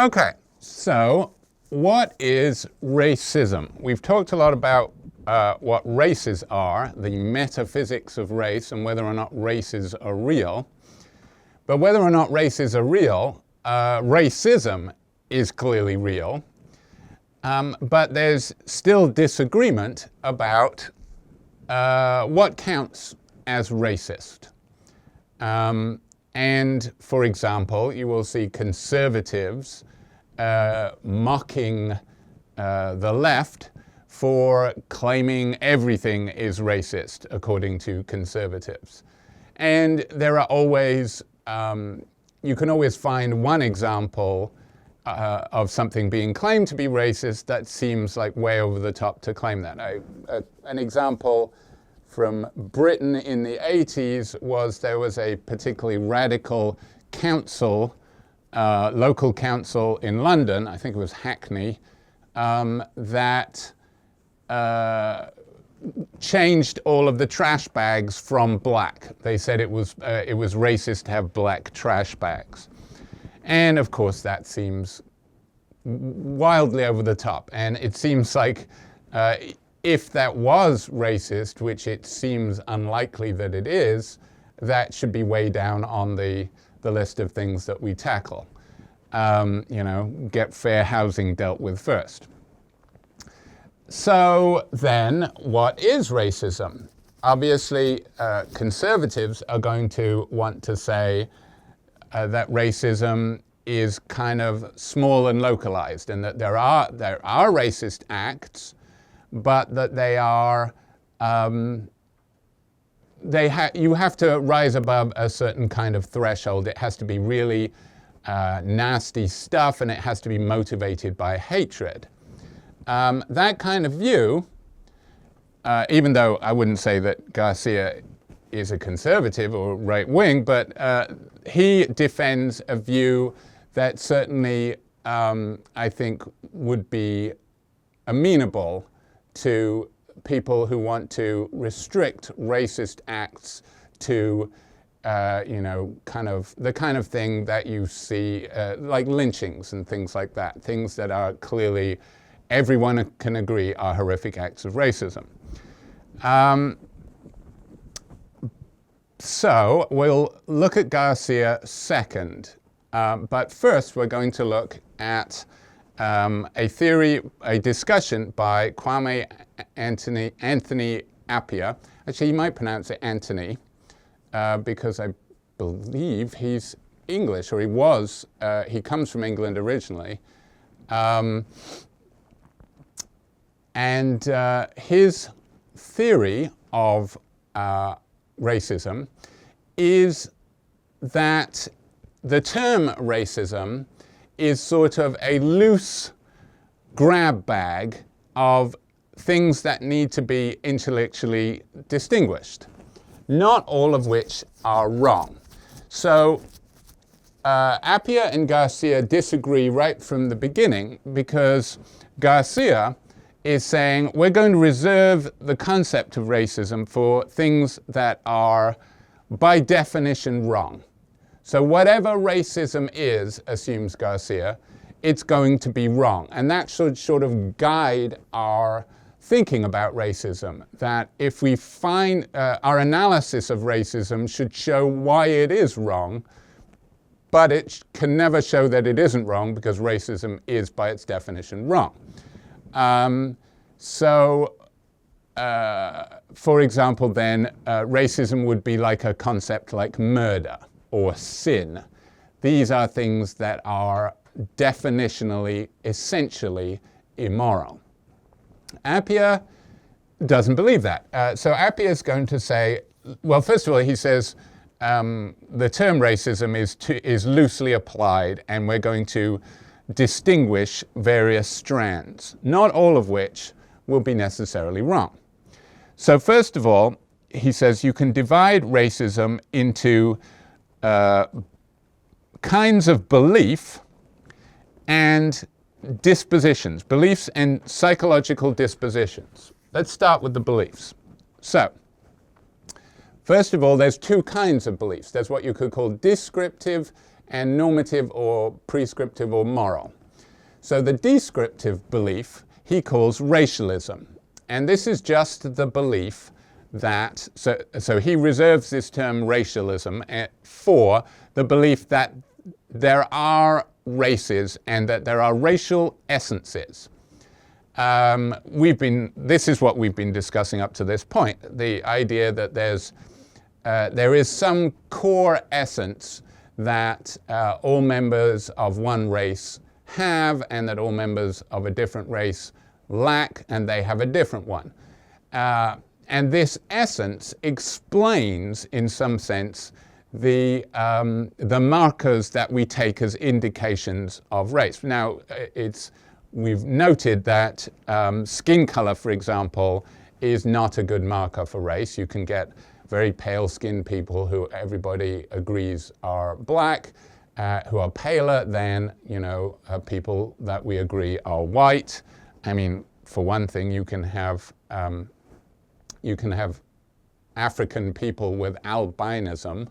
Okay, so what is racism? We've talked a lot about what races are, the metaphysics of race, and whether or not races are real. But whether or not races are real, racism is clearly real. But there's still disagreement about what counts as racist. And for example, you will see conservatives mocking the left for claiming everything is racist, according to conservatives. And there are always, you can always find one example of something being claimed to be racist that seems like way over the top to claim that. An example from Britain in the 80s was there was a particularly radical council, local council in London, I think it was Hackney, that changed all of the trash bags from black. They said it was racist to have black trash bags. And of course that seems wildly over the top. And it seems like if that was racist, which it seems unlikely that it is, that should be way down on the list of things that we tackle. You know, get fair housing dealt with first. So then, what is racism? Obviously, conservatives are going to want to say that racism is kind of small and localized, and that there are racist acts, but that they are, you have to rise above a certain kind of threshold. It has to be really nasty stuff, and it has to be motivated by hatred. That kind of view, even though I wouldn't say that Garcia is a conservative or right-wing, but he defends a view that certainly I think would be amenable to people who want to restrict racist acts to, you know, the kind of thing that you see, like lynchings and things like that, things that are clearly, everyone can agree, are horrific acts of racism. So we'll look at Garcia second, but first we're going to look at a discussion by Kwame Anthony Appiah. Actually, you might pronounce it Anthony, because I believe he's English, or he was. He comes from England originally. And his theory of racism is that the term racism is sort of a loose grab bag of things that need to be intellectually distinguished, not all of which are wrong. So Appiah and Garcia disagree right from the beginning, because Garcia is saying we're going to reserve the concept of racism for things that are by definition wrong. So whatever racism is, assumes Garcia, it's going to be wrong. And that should sort of guide our thinking about racism, that if we find our analysis of racism should show why it is wrong, but it can never show that it isn't wrong, because racism is by its definition wrong. For example, then, racism would be like a concept like murder or sin. These are things that are definitionally, essentially immoral. Appiah doesn't believe that. So Appiah is going to say, well, first of all, he says the term racism is loosely applied, and we're going to distinguish various strands, not all of which will be necessarily wrong. So first of all, he says you can divide racism into kinds of belief and dispositions, beliefs and psychological dispositions. Let's start with the beliefs. So, first of all, there's two kinds of beliefs. There's what you could call descriptive and normative or prescriptive or moral. So the descriptive belief he calls racialism. And this is just the belief that, so he reserves this term racialism for the belief that there are races and that there are racial essences. This is what we've been discussing up to this point, the idea that there is some core essence that all members of one race have and that all members of a different race lack, and they have a different one. And this essence explains, in some sense, the markers that we take as indications of race. Now, we've noted that skin color, for example, is not a good marker for race. You can get very pale-skinned people who everybody agrees are black, who are paler than, people that we agree are white. I mean, for one thing, you can have African people with albinism,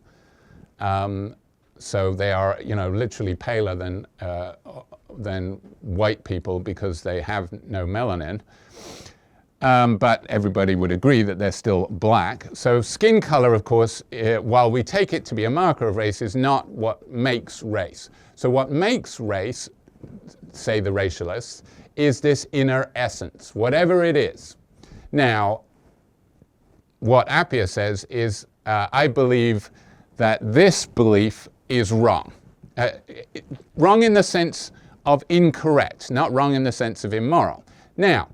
so they are, literally paler than white people because they have no melanin. But everybody would agree that they're still black. So skin color, of course, while we take it to be a marker of race, is not what makes race. So what makes race, say the racialists, is this inner essence, whatever it is. Now, what Appiah says is, I believe that this belief is wrong. Wrong in the sense of incorrect, not wrong in the sense of immoral. Now,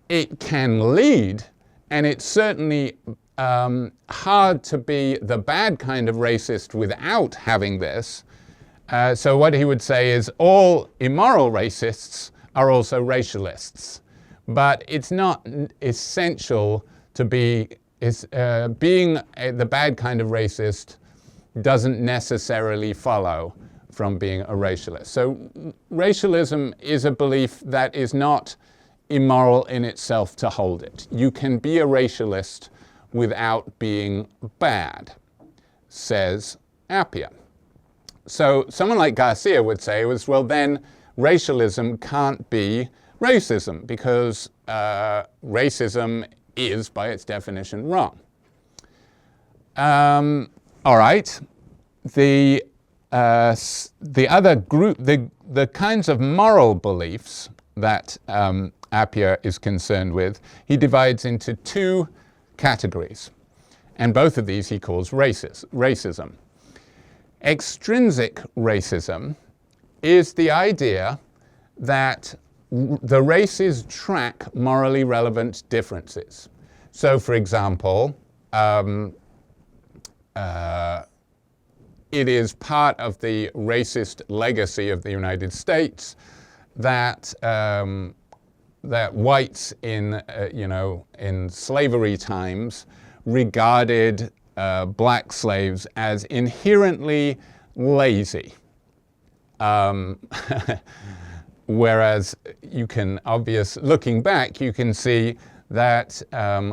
it can lead, and it's certainly hard to be the bad kind of racist without having this. So what he would say is all immoral racists are also racialists. But it's not essential to be, being the bad kind of racist doesn't necessarily follow from being a racialist. So racialism is a belief that is not immoral in itself to hold it. You can be a racialist without being bad, says Appiah. So someone like Garcia would say, well then racialism can't be racism because racism is by its definition wrong. All right, the other group, the kinds of moral beliefs that Appiah is concerned with, he divides into two categories. And both of these he calls racism. Extrinsic racism is the idea that the races track morally relevant differences. So, for example, it is part of the racist legacy of the United States that that whites in slavery times regarded black slaves as inherently lazy. Whereas looking back, you can see that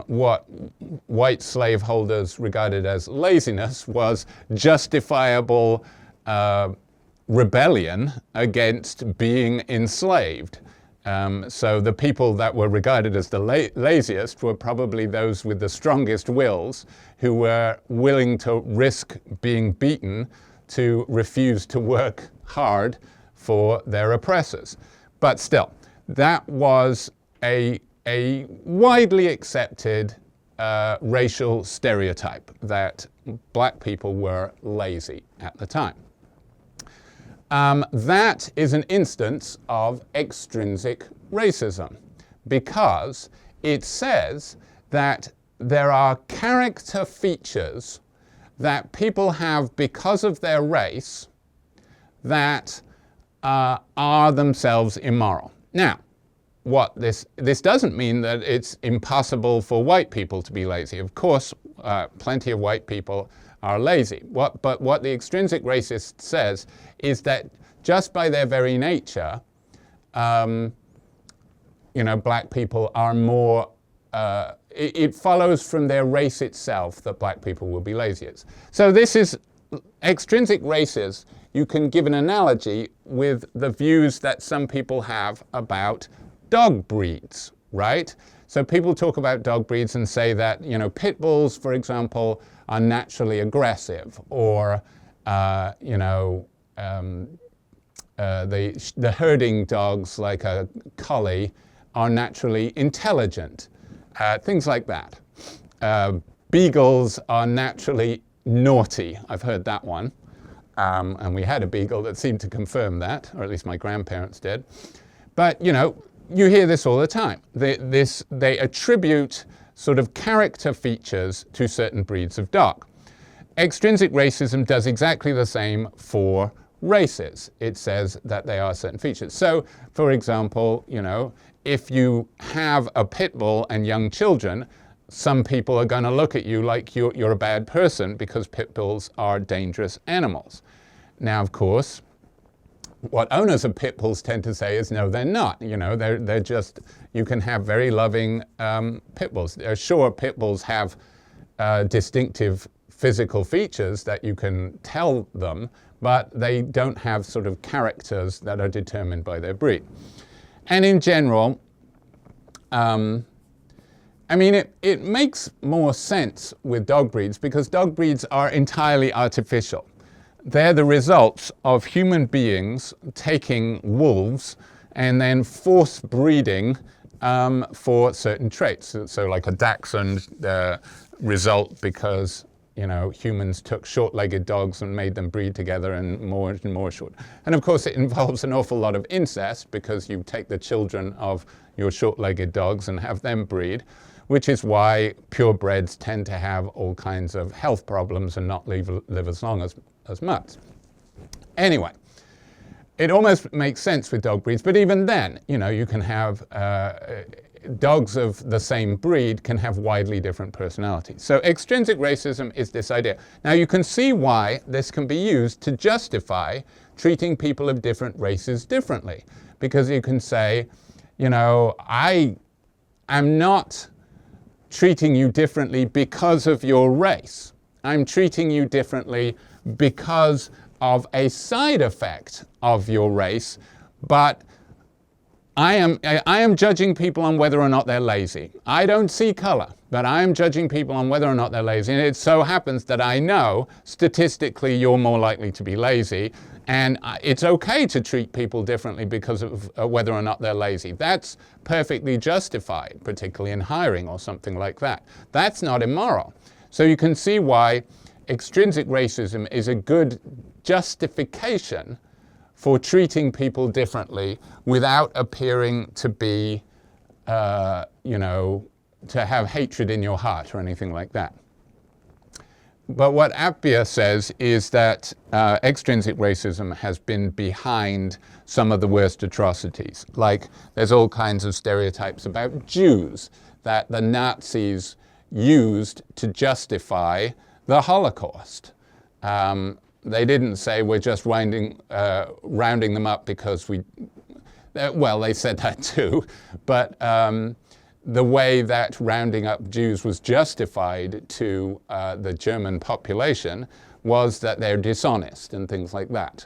what white slaveholders regarded as laziness was justifiable rebellion against being enslaved. So the people that were regarded as the laziest were probably those with the strongest wills who were willing to risk being beaten to refuse to work hard for their oppressors. But still, that was a widely accepted racial stereotype that black people were lazy at the time. That is an instance of extrinsic racism because it says that there are character features that people have because of their race that are themselves immoral. Now, what this doesn't mean that it's impossible for white people to be lazy. Of course, plenty of white people are lazy. But what the extrinsic racist says is that just by their very nature, black people are more, it follows from their race itself that black people will be laziest. So this is, extrinsic racist you can give an analogy with the views that some people have about dog breeds, right? So people talk about dog breeds and say that, you know, pit bulls, for example, are naturally aggressive, or, the herding dogs like a collie are naturally intelligent, things like that. Beagles are naturally naughty. I've heard that one. And we had a beagle that seemed to confirm that, or at least my grandparents did. But, you know, you hear this all the time. They attribute sort of character features to certain breeds of dog. Extrinsic racism does exactly the same for races. It says that they are certain features. So, for example, you know, if you have a pit bull and young children, some people are going to look at you like you're a bad person because pit bulls are dangerous animals. Now, of course, what owners of pit bulls tend to say is, no, they're not. You know, they're just, you can have very loving pit bulls. Sure, pit bulls have distinctive physical features that you can tell them, but they don't have sort of characters that are determined by their breed. And in general, I mean, it makes more sense with dog breeds because dog breeds are entirely artificial. They're the results of human beings taking wolves and then force breeding for certain traits. So like a dachshund result because, you know, humans took short-legged dogs and made them breed together and more short. And of course it involves an awful lot of incest because you take the children of your short-legged dogs and have them breed, which is why purebreds tend to have all kinds of health problems and not live as long as much. Anyway, it almost makes sense with dog breeds, but even then, you know, you can have dogs of the same breed can have widely different personalities. So extrinsic racism is this idea. Now you can see why this can be used to justify treating people of different races differently, because you can say, you know, I am not treating you differently because of your race. I'm treating you differently because of a side effect of your race, but I am judging people on whether or not they're lazy. I don't see color, but I am judging people on whether or not they're lazy. And it so happens that I know statistically you're more likely to be lazy, and it's okay to treat people differently because of whether or not they're lazy. That's perfectly justified, particularly in hiring or something like that. That's not immoral. So you can see why extrinsic racism is a good justification for treating people differently without appearing to be, you know, to have hatred in your heart or anything like that. But what Appiah says is that extrinsic racism has been behind some of the worst atrocities. Like there's all kinds of stereotypes about Jews that the Nazis used to justify the Holocaust. They didn't say we're just rounding them up because well, they said that too, but the way that rounding up Jews was justified to the German population was that they're dishonest and things like that,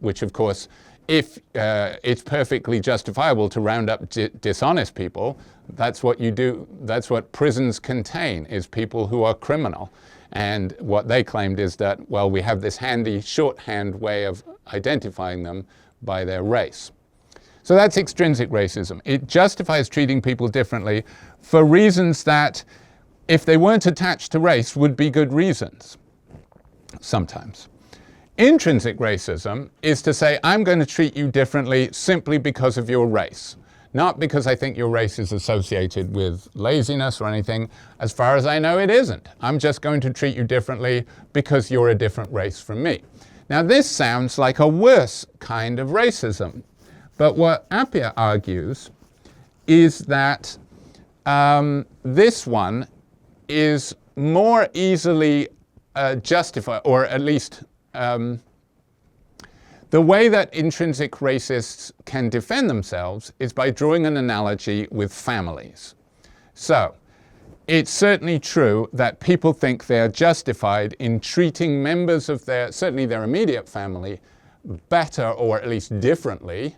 which of course, if it's perfectly justifiable to round up dishonest people, that's what you do, that's what prisons contain, is people who are criminal. And what they claimed is that, well, we have this handy shorthand way of identifying them by their race. So that's extrinsic racism. It justifies treating people differently for reasons that, if they weren't attached to race, would be good reasons, sometimes. Intrinsic racism is to say, I'm going to treat you differently simply because of your race. Not because I think your race is associated with laziness or anything. As far as I know, it isn't. I'm just going to treat you differently because you're a different race from me. Now, this sounds like a worse kind of racism. But what Appiah argues is that this one is more easily justified, or at least the way that intrinsic racists can defend themselves is by drawing an analogy with families. So, it's certainly true that people think they're justified in treating members of certainly their immediate family, better or at least differently,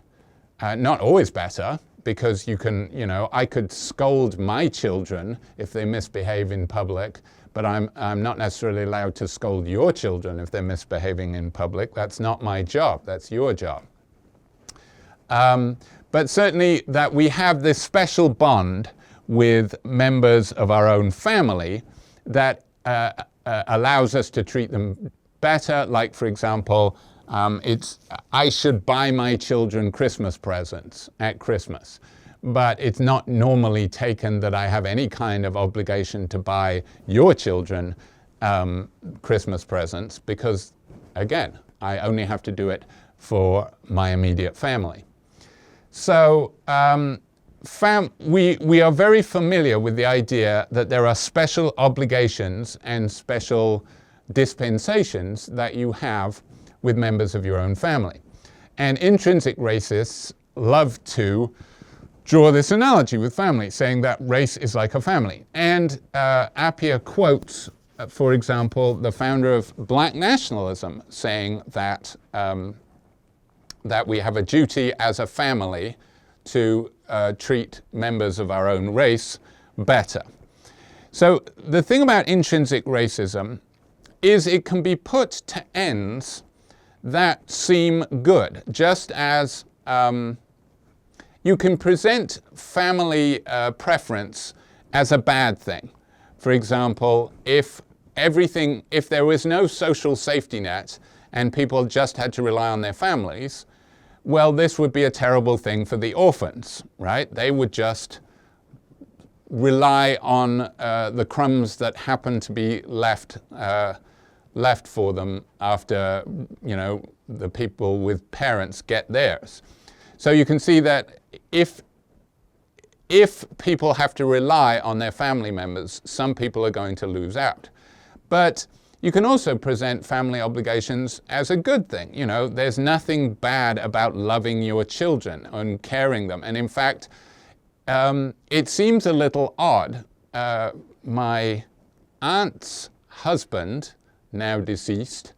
not always better, because you can, I could scold my children if they misbehave in public, but I'm not necessarily allowed to scold your children if they're misbehaving in public. That's not my job, that's your job. But certainly that we have this special bond with members of our own family that allows us to treat them better. Like, for example, I should buy my children Christmas presents at Christmas, but it's not normally taken that I have any kind of obligation to buy your children Christmas presents because, again, I only have to do it for my immediate family. So we are very familiar with the idea that there are special obligations and special dispensations that you have with members of your own family. And intrinsic racists love to draw this analogy with family, saying that race is like a family. And Appiah quotes, for example, the founder of Black nationalism, saying that that we have a duty as a family to treat members of our own race better. So the thing about intrinsic racism is it can be put to ends that seem good, just as you can present family preference as a bad thing. For example, if there was no social safety net and people just had to rely on their families, well, this would be a terrible thing for the orphans, right? They would just rely on the crumbs that happen to be left for them after, the people with parents get theirs. So you can see that if people have to rely on their family members, some people are going to lose out. But you can also present family obligations as a good thing. There's nothing bad about loving your children and caring them. And in fact, it seems a little odd. My aunt's husband, now deceased,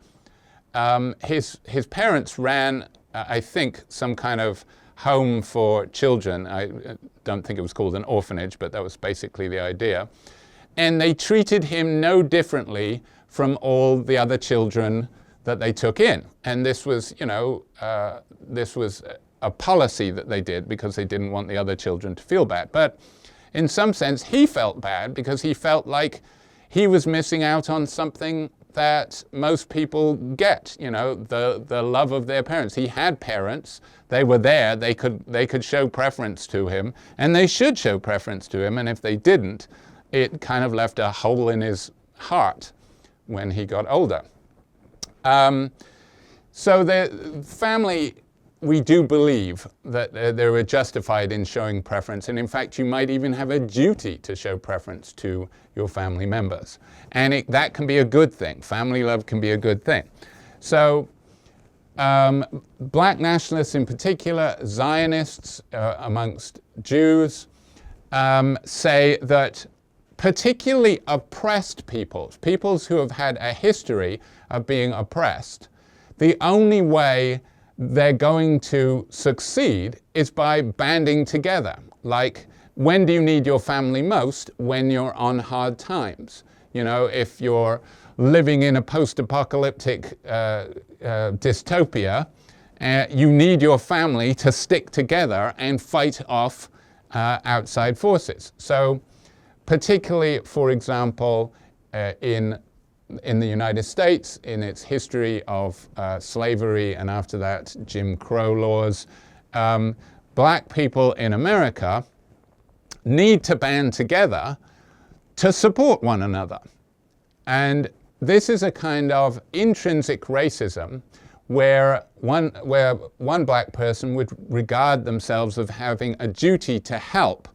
his parents ran, I think, some kind of home for children. I don't think it was called an orphanage, but that was basically the idea. And they treated him no differently from all the other children that they took in. And this was, this was a policy that they did because they didn't want the other children to feel bad. But in some sense, he felt bad because he felt like he was missing out on something that most people get, the love of their parents. He had parents, they were there, they could show preference to him, and they should show preference to him, and if they didn't, it kind of left a hole in his heart when he got older. So the family, we do believe that they were justified in showing preference, and in fact you might even have a duty to show preference to your family members. And that can be a good thing. Family love can be a good thing. So Black nationalists in particular, Zionists amongst Jews, say that particularly oppressed peoples who have had a history of being oppressed, the only way they're going to succeed is by banding together. Like, when do you need your family most? When you're on hard times. If you're living in a post-apocalyptic dystopia, you need your family to stick together and fight off outside forces. So particularly, for example, in the United States, in its history of slavery and after that Jim Crow laws, black people in America need to band together to support one another. And this is a kind of intrinsic racism where one black person would regard themselves as having a duty to help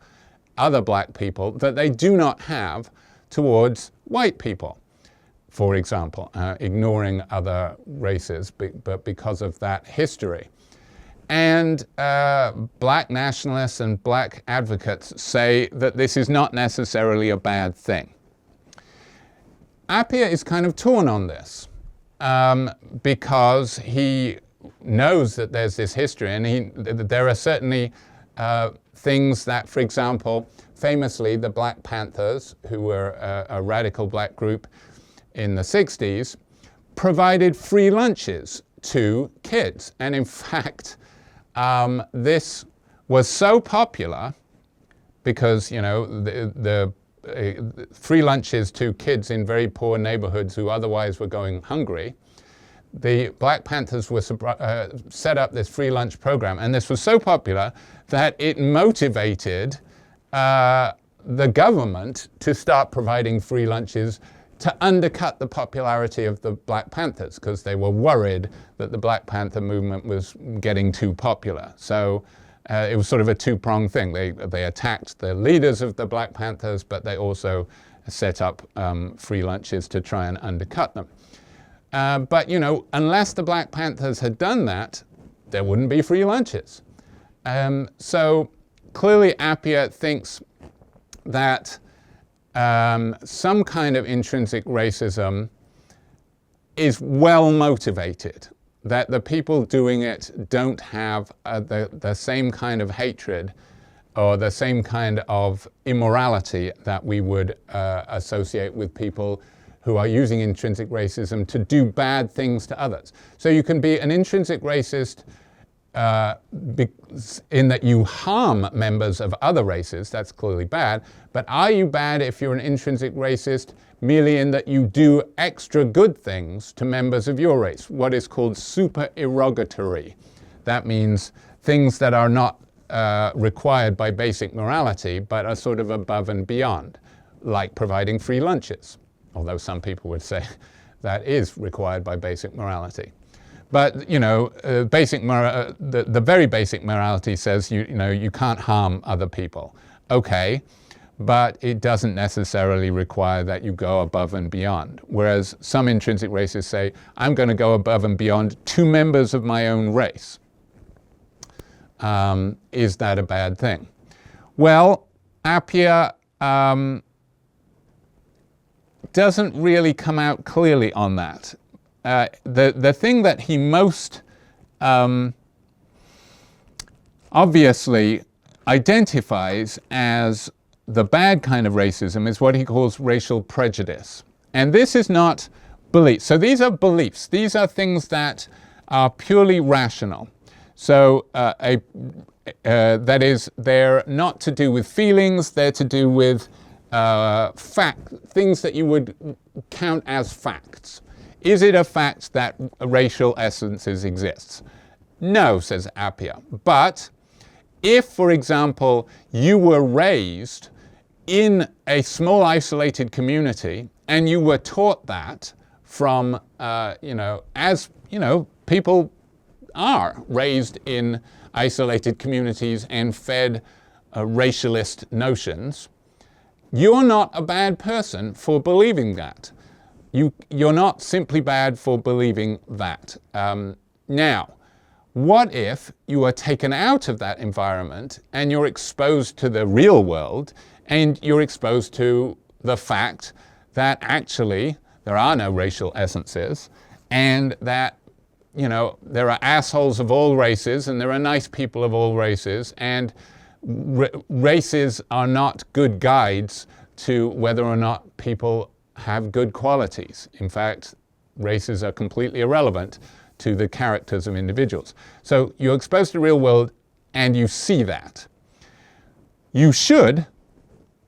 other black people that they do not have towards white people, for example, ignoring other races, but because of that history. And black nationalists and black advocates say that this is not necessarily a bad thing. Appiah is kind of torn on this because he knows that there's this history, and there are certainly things that, for example, famously the Black Panthers, who were a radical black group in the 60s, provided free lunches to kids. And in fact, this was so popular because, you know, the free lunches to kids in very poor neighborhoods who otherwise were going hungry, the Black Panthers were set up this free lunch program, and this was so popular that it motivated the government to start providing free lunches to undercut the popularity of the Black Panthers, because they were worried that the Black Panther movement was getting too popular. So it was sort of a two-pronged thing. They attacked the leaders of the Black Panthers, but they also set up free lunches to try and undercut them. But, you know, unless the Black Panthers had done that, there wouldn't be free lunches. So clearly Appiah thinks that some kind of intrinsic racism is well motivated, that the people doing it don't have the same kind of hatred or the same kind of immorality that we would associate with people who are using intrinsic racism to do bad things to others. So you can be an intrinsic racist in that you harm members of other races. That's clearly bad. But are you bad if you're an intrinsic racist merely in that you do extra good things to members of your race, what is called supererogatory? That means things that are not required by basic morality, but are sort of above and beyond, like providing free lunches, although some people would say that is required by basic morality. But, you know, the very basic morality says, you know, you can't harm other people. Okay, but it doesn't necessarily require that you go above and beyond. Whereas some intrinsic racists say, I'm going to go above and beyond to members of my own race. Is that a bad thing? Well, Appiah doesn't really come out clearly on that. The thing that he most obviously identifies as the bad kind of racism is what he calls racial prejudice. And this is not beliefs. So these are beliefs. These are things that are purely rational. So that is, they're not to do with feelings, they're to do with things that you would count as facts. Is it a fact that racial essences exist? No, says Appiah. But if, for example, you were raised in a small isolated community and you were taught that from, as, people are raised in isolated communities and fed racialist notions, you're not a bad person for believing that. You're not simply bad for believing that. Now, what if you are taken out of that environment and you're exposed to the real world and you're exposed to the fact that actually there are no racial essences and that, there are assholes of all races and there are nice people of all races, and races are not good guides to whether or not people have good qualities. In fact, races are completely irrelevant to the characters of individuals. So you're exposed to the real world and you see that. You should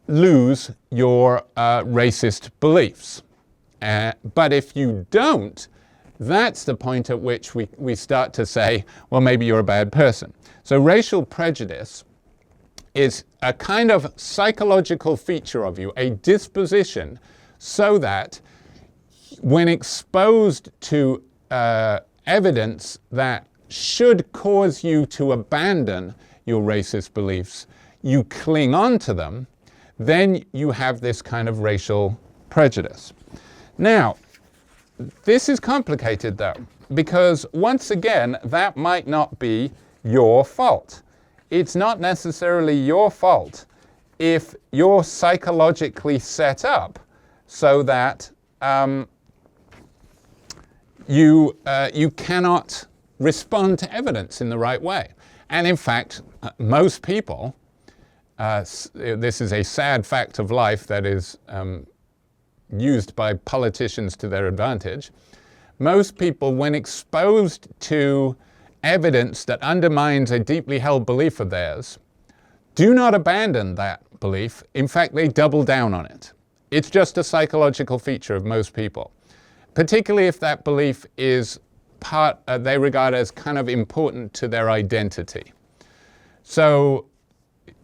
lose your racist beliefs. But if you don't, that's the point at which we start to say, well, maybe you're a bad person. So racial prejudice is a kind of psychological feature of you, a disposition, so that when exposed to evidence that should cause you to abandon your racist beliefs, you cling on to them, then you have this kind of racial prejudice. Now, this is complicated though, because once again, that might not be your fault. It's not necessarily your fault if you're psychologically set up so that you cannot respond to evidence in the right way. And in fact, most people, this is a sad fact of life that is used by politicians to their advantage. Most people, when exposed to evidence that undermines a deeply held belief of theirs, do not abandon that belief. In fact, they double down on it. It's just a psychological feature of most people, particularly if that belief is they regard as kind of important to their identity. So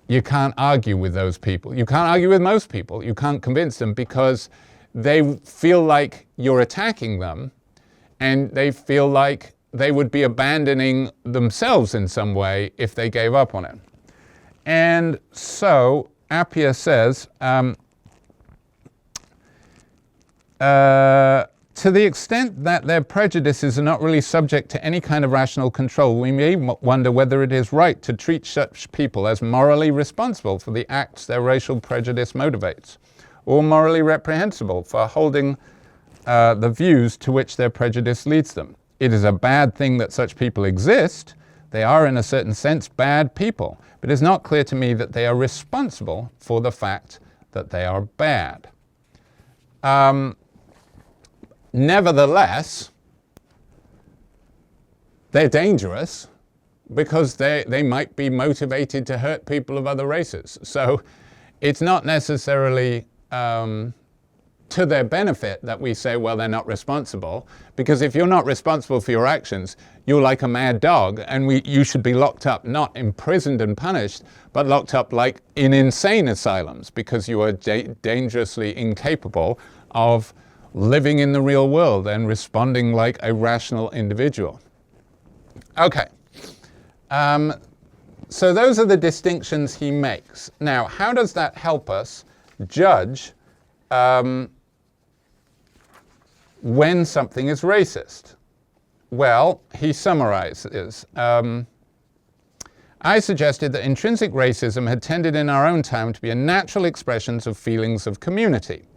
you can't argue with those people. You can't argue with most people. You can't convince them because they feel like you're attacking them, and they feel like they would be abandoning themselves in some way if they gave up on it. And so Appiah says, to the extent that their prejudices are not really subject to any kind of rational control, we may wonder whether it is right to treat such people as morally responsible for the acts their racial prejudice motivates, or morally reprehensible for holding the views to which their prejudice leads them. It is a bad thing that such people exist. They are, in a certain sense, bad people, but it is not clear to me that they are responsible for the fact that they are bad. Nevertheless, they're dangerous because they might be motivated to hurt people of other races. So it's not necessarily to their benefit that we say, well, they're not responsible, because if you're not responsible for your actions, you're like a mad dog, and you should be locked up, not imprisoned and punished, but locked up like in insane asylums, because you are dangerously incapable of living in the real world and responding like a rational individual. Okay, so those are the distinctions he makes. Now, how does that help us judge when something is racist? Well, he summarizes. I suggested that intrinsic racism had tended in our own time to be a natural expression of feelings of community.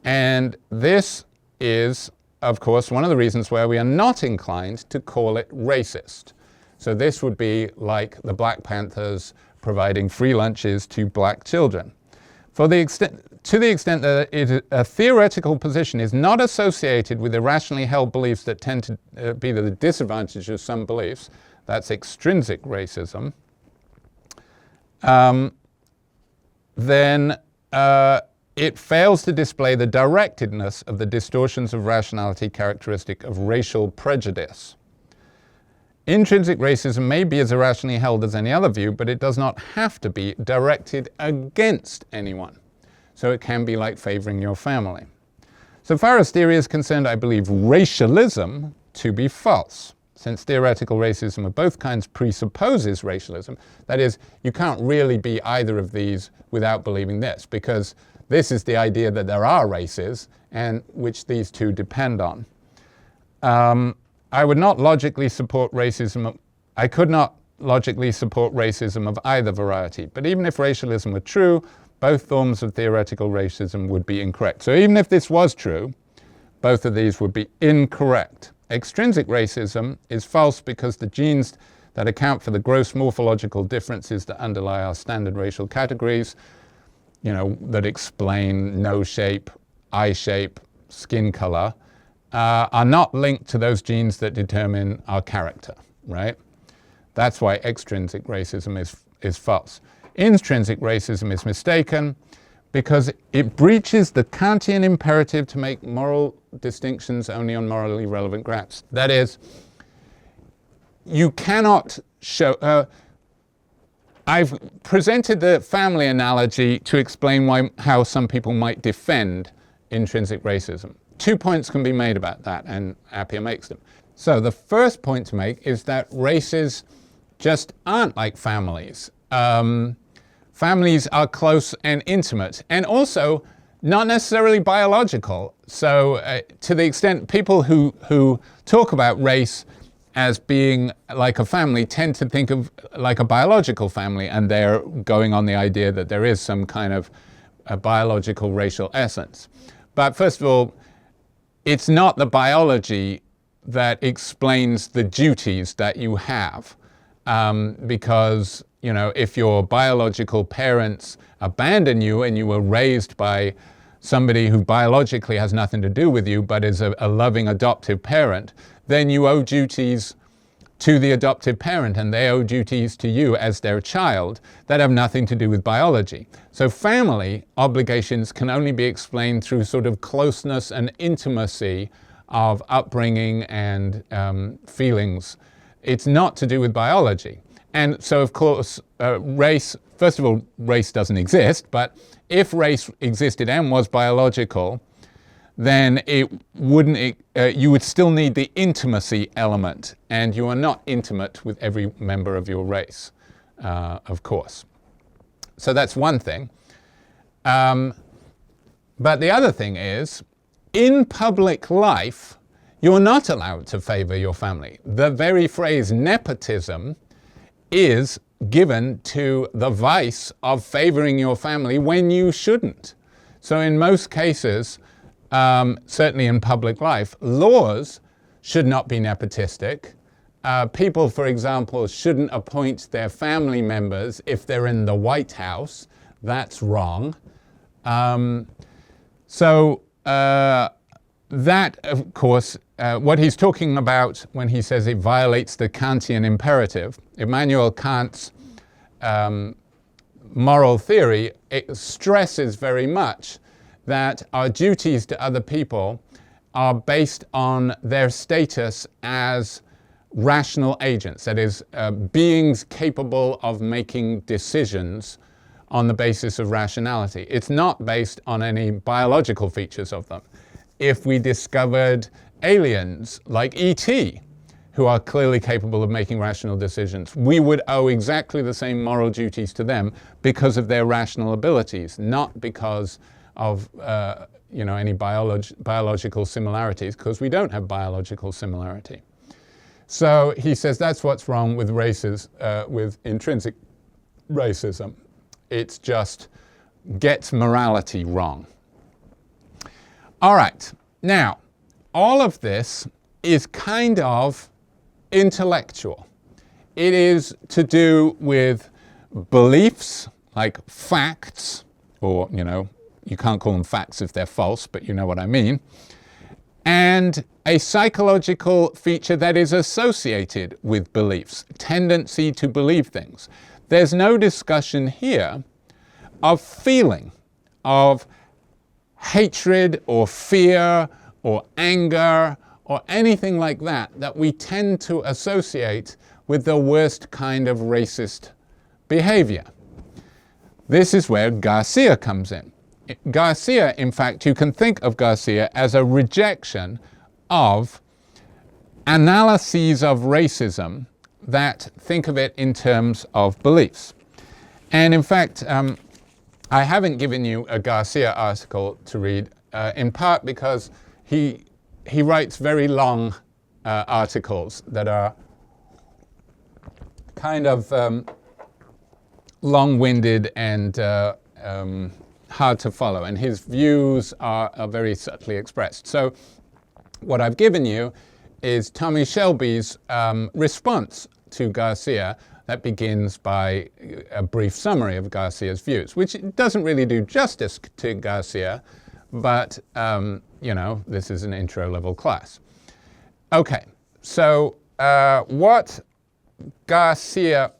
And this is, of course, one of the reasons why we are not inclined to call it racist. So this would be like the Black Panthers providing free lunches to black children. To the extent that a theoretical position is not associated with irrationally held beliefs that tend to be to the disadvantage of some beliefs, that's extrinsic racism, then it fails to display the directedness of the distortions of rationality characteristic of racial prejudice. Intrinsic racism may be as irrationally held as any other view, but it does not have to be directed against anyone. So it can be like favoring your family. So far as theory is concerned, I believe racialism to be false, since theoretical racism of both kinds presupposes racialism. That is, you can't really be either of these without believing this, because this is the idea that there are races, and which these two depend on. I would not logically support racism. I could not logically support racism of either variety. But even if racialism were true, both forms of theoretical racism would be incorrect. So even if this was true, both of these would be incorrect. Extrinsic racism is false because the genes that account for the gross morphological differences that underlie our standard racial categories, that explain nose shape, eye shape, skin color, are not linked to those genes that determine our character, right? That's why extrinsic racism is false. Intrinsic racism is mistaken because it breaches the Kantian imperative to make moral distinctions only on morally relevant grounds. That is, you cannot show... I've presented the family analogy to explain how some people might defend intrinsic racism. 2 points can be made about that, and Appiah makes them. So the first point to make is that races just aren't like families. Families are close and intimate, and also not necessarily biological. So to the extent people who talk about race as being like a family tend to think of like a biological family, and they're going on the idea that there is some kind of a biological racial essence. But first of all, it's not the biology that explains the duties that you have. Because, you know, if your biological parents abandon you and you were raised by somebody who biologically has nothing to do with you but is a loving adoptive parent, then you owe duties to the adoptive parent and they owe duties to you as their child that have nothing to do with biology. So family obligations can only be explained through sort of closeness and intimacy of upbringing and feelings. It's not to do with biology. And so, of course, race, first of all, race doesn't exist, but if race existed and was biological, then it wouldn't, you would still need the intimacy element, and you are not intimate with every member of your race, of course. So that's one thing. But the other thing is, in public life, you're not allowed to favor your family. The very phrase nepotism is given to the vice of favoring your family when you shouldn't. So in most cases, certainly in public life, laws should not be nepotistic. People, for example, shouldn't appoint their family members if they're in the White House. That's wrong. That, of course, what he's talking about when he says it violates the Kantian imperative, Immanuel Kant's moral theory, it stresses very much that our duties to other people are based on their status as rational agents, that is, beings capable of making decisions on the basis of rationality. It's not based on any biological features of them. If we discovered aliens like E.T., who are clearly capable of making rational decisions, we would owe exactly the same moral duties to them because of their rational abilities, not because of any biological similarities, because we don't have biological similarity. So he says that's what's wrong with with intrinsic racism. It's just gets morality wrong. All right, now, all of this is kind of intellectual. It is to do with beliefs, like facts, or, you can't call them facts if they're false, but you know what I mean, and a psychological feature that is associated with beliefs, tendency to believe things. There's no discussion here of feeling, of hatred or fear or anger or anything like that we tend to associate with the worst kind of racist behavior. This is where Garcia comes in. Garcia, in fact, you can think of Garcia as a rejection of analyses of racism that think of it in terms of beliefs. And in fact, I haven't given you a Garcia article to read, in part because he writes very long articles that are kind of long-winded and hard to follow, and his views are very subtly expressed. So what I've given you is Tommie Shelby's response to Garcia that begins by a brief summary of Garcia's views, which doesn't really do justice to Garcia, but, this is an intro-level class. Okay, so what Garcia,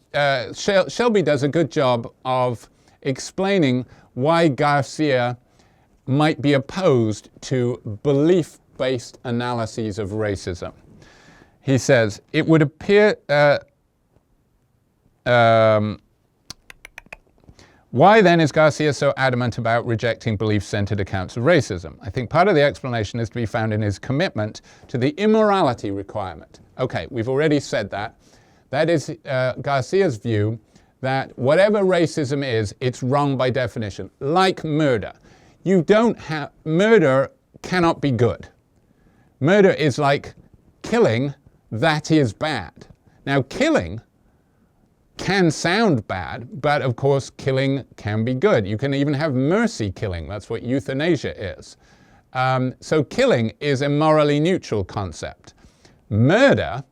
Shelby does a good job of explaining why Garcia might be opposed to belief-based analyses of racism. He says, it would appear, why then is Garcia so adamant about rejecting belief-centered accounts of racism? I think part of the explanation is to be found in his commitment to the immorality requirement. Okay, we've already said that. That is Garcia's view that whatever racism is, it's wrong by definition, like murder. Murder cannot be good. Murder is like killing, that is bad. Now, killing can sound bad, but of course killing can be good. You can even have mercy killing. That's what euthanasia is. So killing is a morally neutral concept. Murder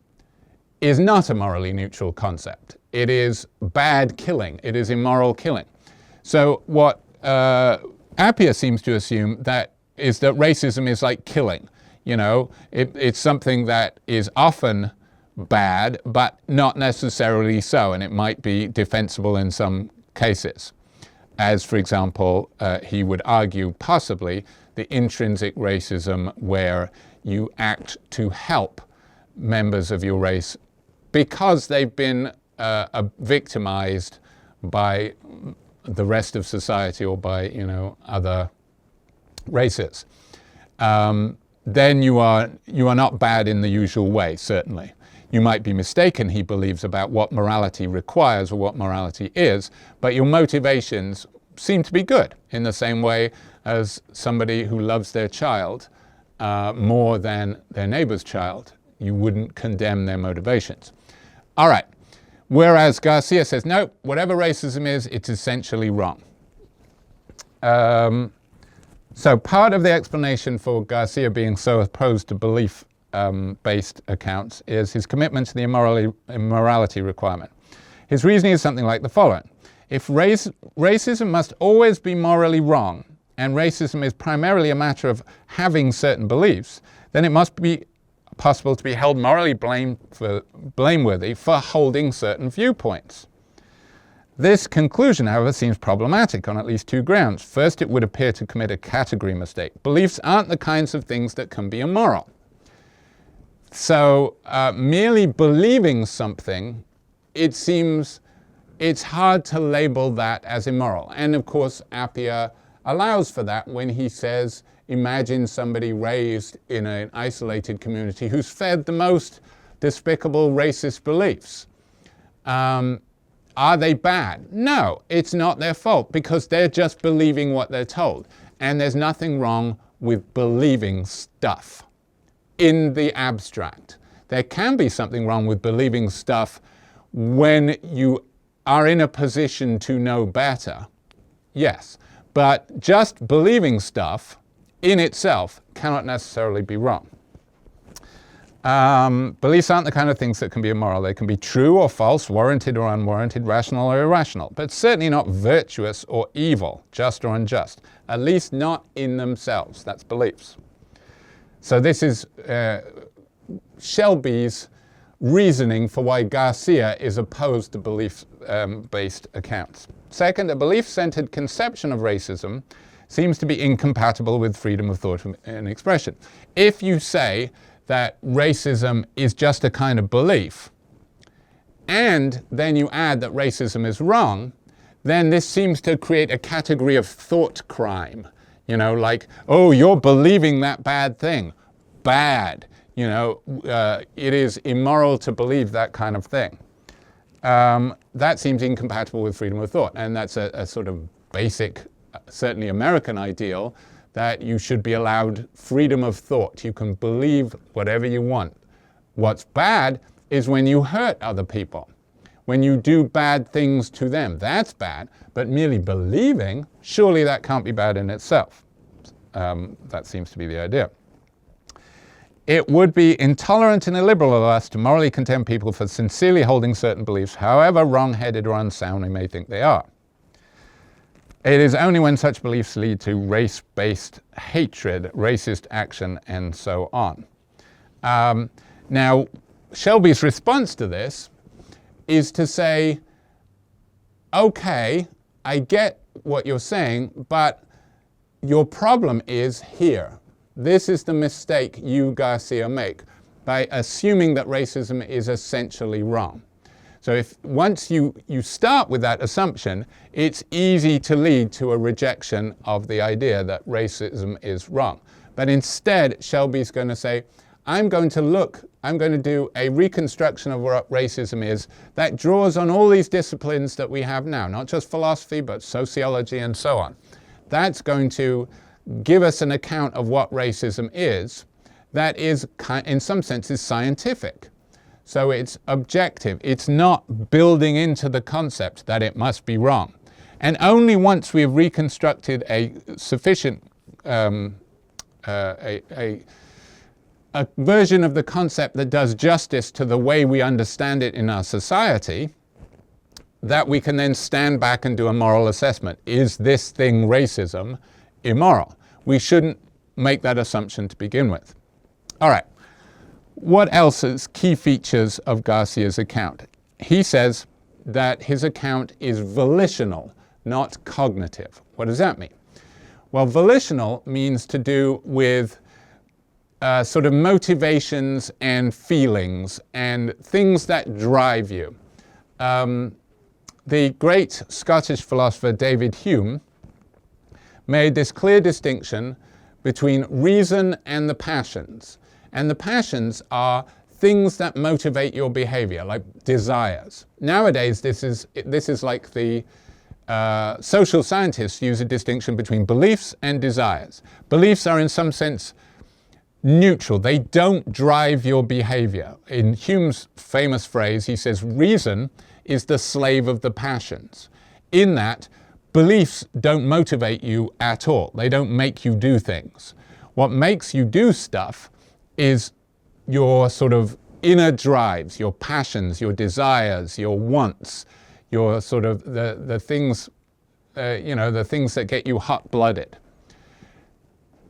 is not a morally neutral concept. It is bad killing. It is immoral killing. So what Appiah seems to assume is that racism is like killing. You know, it's something that is often bad, but not necessarily so, and it might be defensible in some cases. As, for example, he would argue possibly the intrinsic racism where you act to help members of your race because they've been victimized by the rest of society or by, other races. Then you are not bad in the usual way, certainly. You might be mistaken, he believes, about what morality requires or what morality is, but your motivations seem to be good in the same way as somebody who loves their child more than their neighbor's child. You wouldn't condemn their motivations. All right. Whereas Garcia says, no, whatever racism is, it's essentially wrong. So part of the explanation for Garcia being so opposed to belief-based accounts is his commitment to the immorality requirement. His reasoning is something like the following. If racism must always be morally wrong, and racism is primarily a matter of having certain beliefs, then it must be possible to be held morally blameworthy for holding certain viewpoints. This conclusion, however, seems problematic on at least two grounds. First, it would appear to commit a category mistake. Beliefs aren't the kinds of things that can be immoral. So merely believing something, it seems it's hard to label that as immoral. And of course, Appiah allows for that when he says, imagine somebody raised in an isolated community who's fed the most despicable racist beliefs. Are they bad? No, it's not their fault because they're just believing what they're told. And there's nothing wrong with believing stuff in the abstract. There can be something wrong with believing stuff when you are in a position to know better. Yes, but just believing stuff in itself cannot necessarily be wrong. Beliefs aren't the kind of things that can be immoral. They can be true or false, warranted or unwarranted, rational or irrational, but certainly not virtuous or evil, just or unjust, at least not in themselves. That's beliefs. So this is Shelby's reasoning for why Garcia is opposed to belief-based accounts. Second, a belief-centered conception of racism seems to be incompatible with freedom of thought and expression. If you say that racism is just a kind of belief, and then you add that racism is wrong, then this seems to create a category of thought crime. Like, oh, you're believing that bad thing. Bad. It is immoral to believe that kind of thing. That seems incompatible with freedom of thought, and that's a sort of basic, certainly American ideal, that you should be allowed freedom of thought. You can believe whatever you want. What's bad is when you hurt other people, when you do bad things to them. That's bad, but merely believing, surely that can't be bad in itself. That seems to be the idea. It would be intolerant and illiberal of us to morally condemn people for sincerely holding certain beliefs, however wrong-headed or unsound we may think they are. It is only when such beliefs lead to race-based hatred, racist action, and so on. Now, Shelby's response to this is to say, okay, I get what you're saying, but your problem is here. This is the mistake you, Garcia, make by assuming that racism is essentially wrong. So once you start with that assumption, it's easy to lead to a rejection of the idea that racism is wrong. But instead, Shelby's going to say, I'm going to do a reconstruction of what racism is that draws on all these disciplines that we have now, not just philosophy, but sociology and so on. That's going to give us an account of what racism is that is, in some senses, scientific. So it's objective. It's not building into the concept that it must be wrong. And only once we've reconstructed a sufficient, a a version of the concept that does justice to the way we understand it in our society, that we can then stand back and do a moral assessment. Is this thing racism immoral? We shouldn't make that assumption to begin with. All right. What else is key features of Garcia's account? He says that his account is volitional, not cognitive. What does that mean? Well, volitional means to do with sort of motivations and feelings and things that drive you. The great Scottish philosopher David Hume made this clear distinction between reason and the passions. And the passions are things that motivate your behavior, like desires. Nowadays, this is like the social scientists use a distinction between beliefs and desires. Beliefs are in some sense neutral. They don't drive your behavior. In Hume's famous phrase, he says, reason is the slave of the passions. In that, beliefs don't motivate you at all. They don't make you do things. What makes you do stuff is your sort of inner drives, your passions, your desires, your wants, your sort of the things, the things that get you hot-blooded.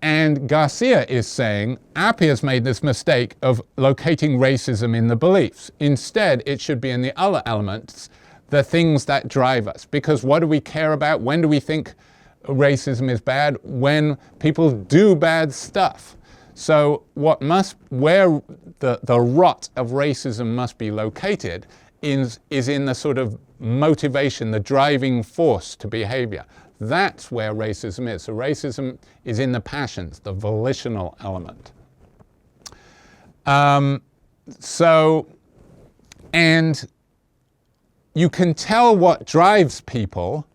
And Garcia is saying, Appiah's made this mistake of locating racism in the beliefs. Instead, it should be in the other elements, the things that drive us. Because what do we care about? When do we think racism is bad? When people do bad stuff. So where the rot of racism must be located is in the sort of motivation, the driving force to behavior. That's where racism is. So racism is in the passions, the volitional element. And you can tell what drives people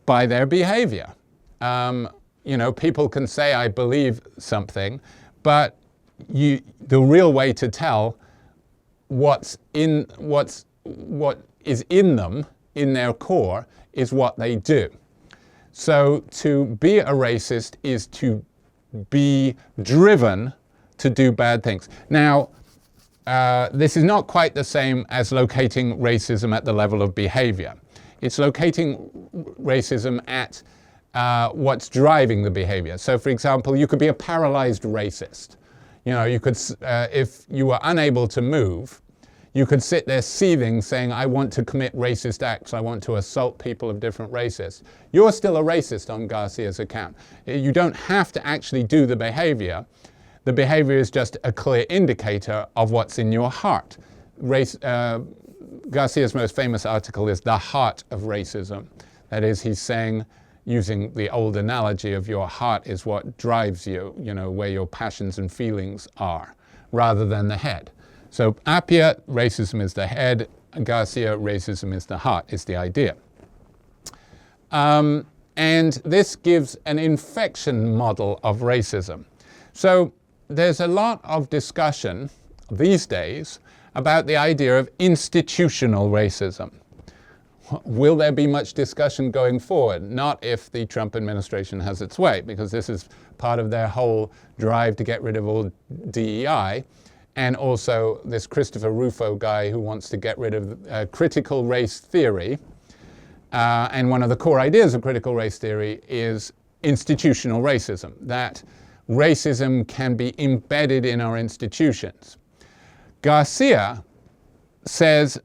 by their behavior. People can say, I believe something, but the real way to tell what is in them, in their core, is what they do. So to be a racist is to be driven to do bad things. Now, this is not quite the same as locating racism at the level of behavior. It's locating racism at what's driving the behavior. So, for example, you could be a paralyzed racist. You could, if you were unable to move, you could sit there seething, saying, I want to commit racist acts, I want to assault people of different races. You're still a racist on Garcia's account. You don't have to actually do the behavior. The behavior is just a clear indicator of what's in your heart. Garcia's most famous article is The Heart of Racism. That is, he's saying, using the old analogy of your heart is what drives you, where your passions and feelings are, rather than the head. So Appiah, racism is the head. Garcia, racism is the heart, is the idea. And this gives an infection model of racism. So there's a lot of discussion these days about the idea of institutional racism. Will there be much discussion going forward? Not if the Trump administration has its way, because this is part of their whole drive to get rid of all DEI. And also this Christopher Rufo guy who wants to get rid of critical race theory. And one of the core ideas of critical race theory is institutional racism, that racism can be embedded in our institutions. Garcia says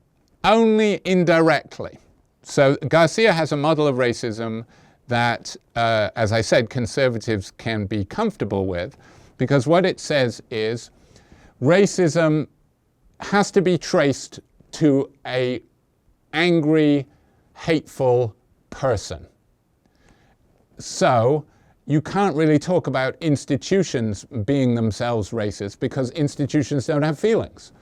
only indirectly. So Garcia has a model of racism that, as I said, conservatives can be comfortable with, because what it says is racism has to be traced to an angry, hateful person. So you can't really talk about institutions being themselves racist because institutions don't have feelings.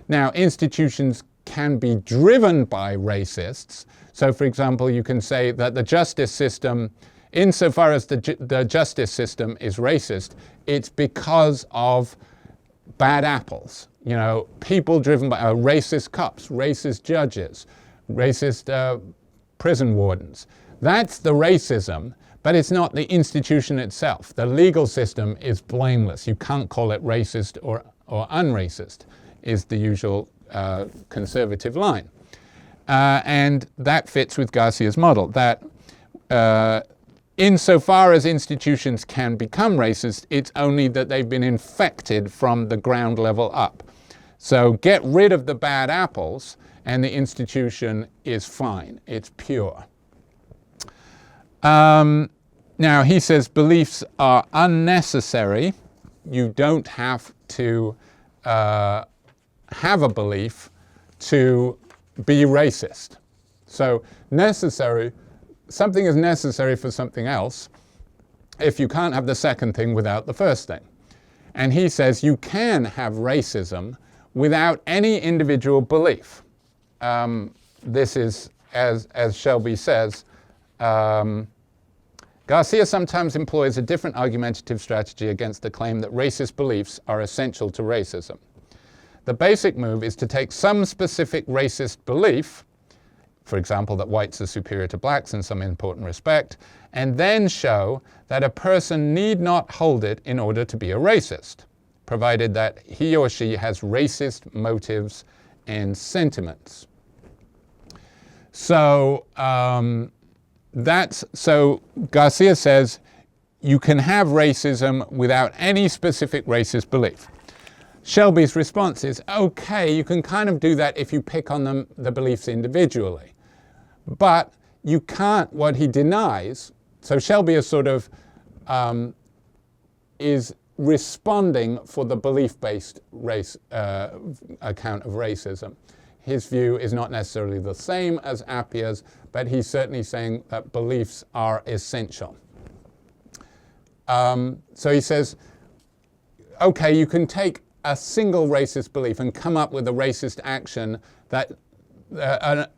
Now, institutions can be driven by racists. So, for example, you can say that the justice system, insofar as the justice system is racist, it's because of bad apples. People driven by racist cops, racist judges, racist prison wardens. That's the racism. but it's not the institution itself. The legal system is blameless. You can't call it racist or unracist, is the usual conservative line. And that fits with Garcia's model, that insofar as institutions can become racist, it's only that they've been infected from the ground level up. So get rid of the bad apples and the institution is fine, it's pure. Now he says beliefs are unnecessary. You don't have to have a belief to be racist. So necessary, something is necessary for something else if you can't have the second thing without the first thing. And he says you can have racism without any individual belief. This is, as Shelby says, Garcia sometimes employs a different argumentative strategy against the claim that racist beliefs are essential to racism. The basic move is to take some specific racist belief, for example, that whites are superior to blacks in some important respect, and then show that a person need not hold it in order to be a racist, provided that he or she has racist motives and sentiments. So so Garcia says you can have racism without any specific racist belief. Shelby's response is, okay, you can kind of do that if you pick on the beliefs individually. But you can't, what he denies, so Shelby is sort of, is responding for the belief-based race account of racism. His view is not necessarily the same as Appiah's, but he's certainly saying that beliefs are essential. So he says, okay, you can take a single racist belief and come up with a racist action that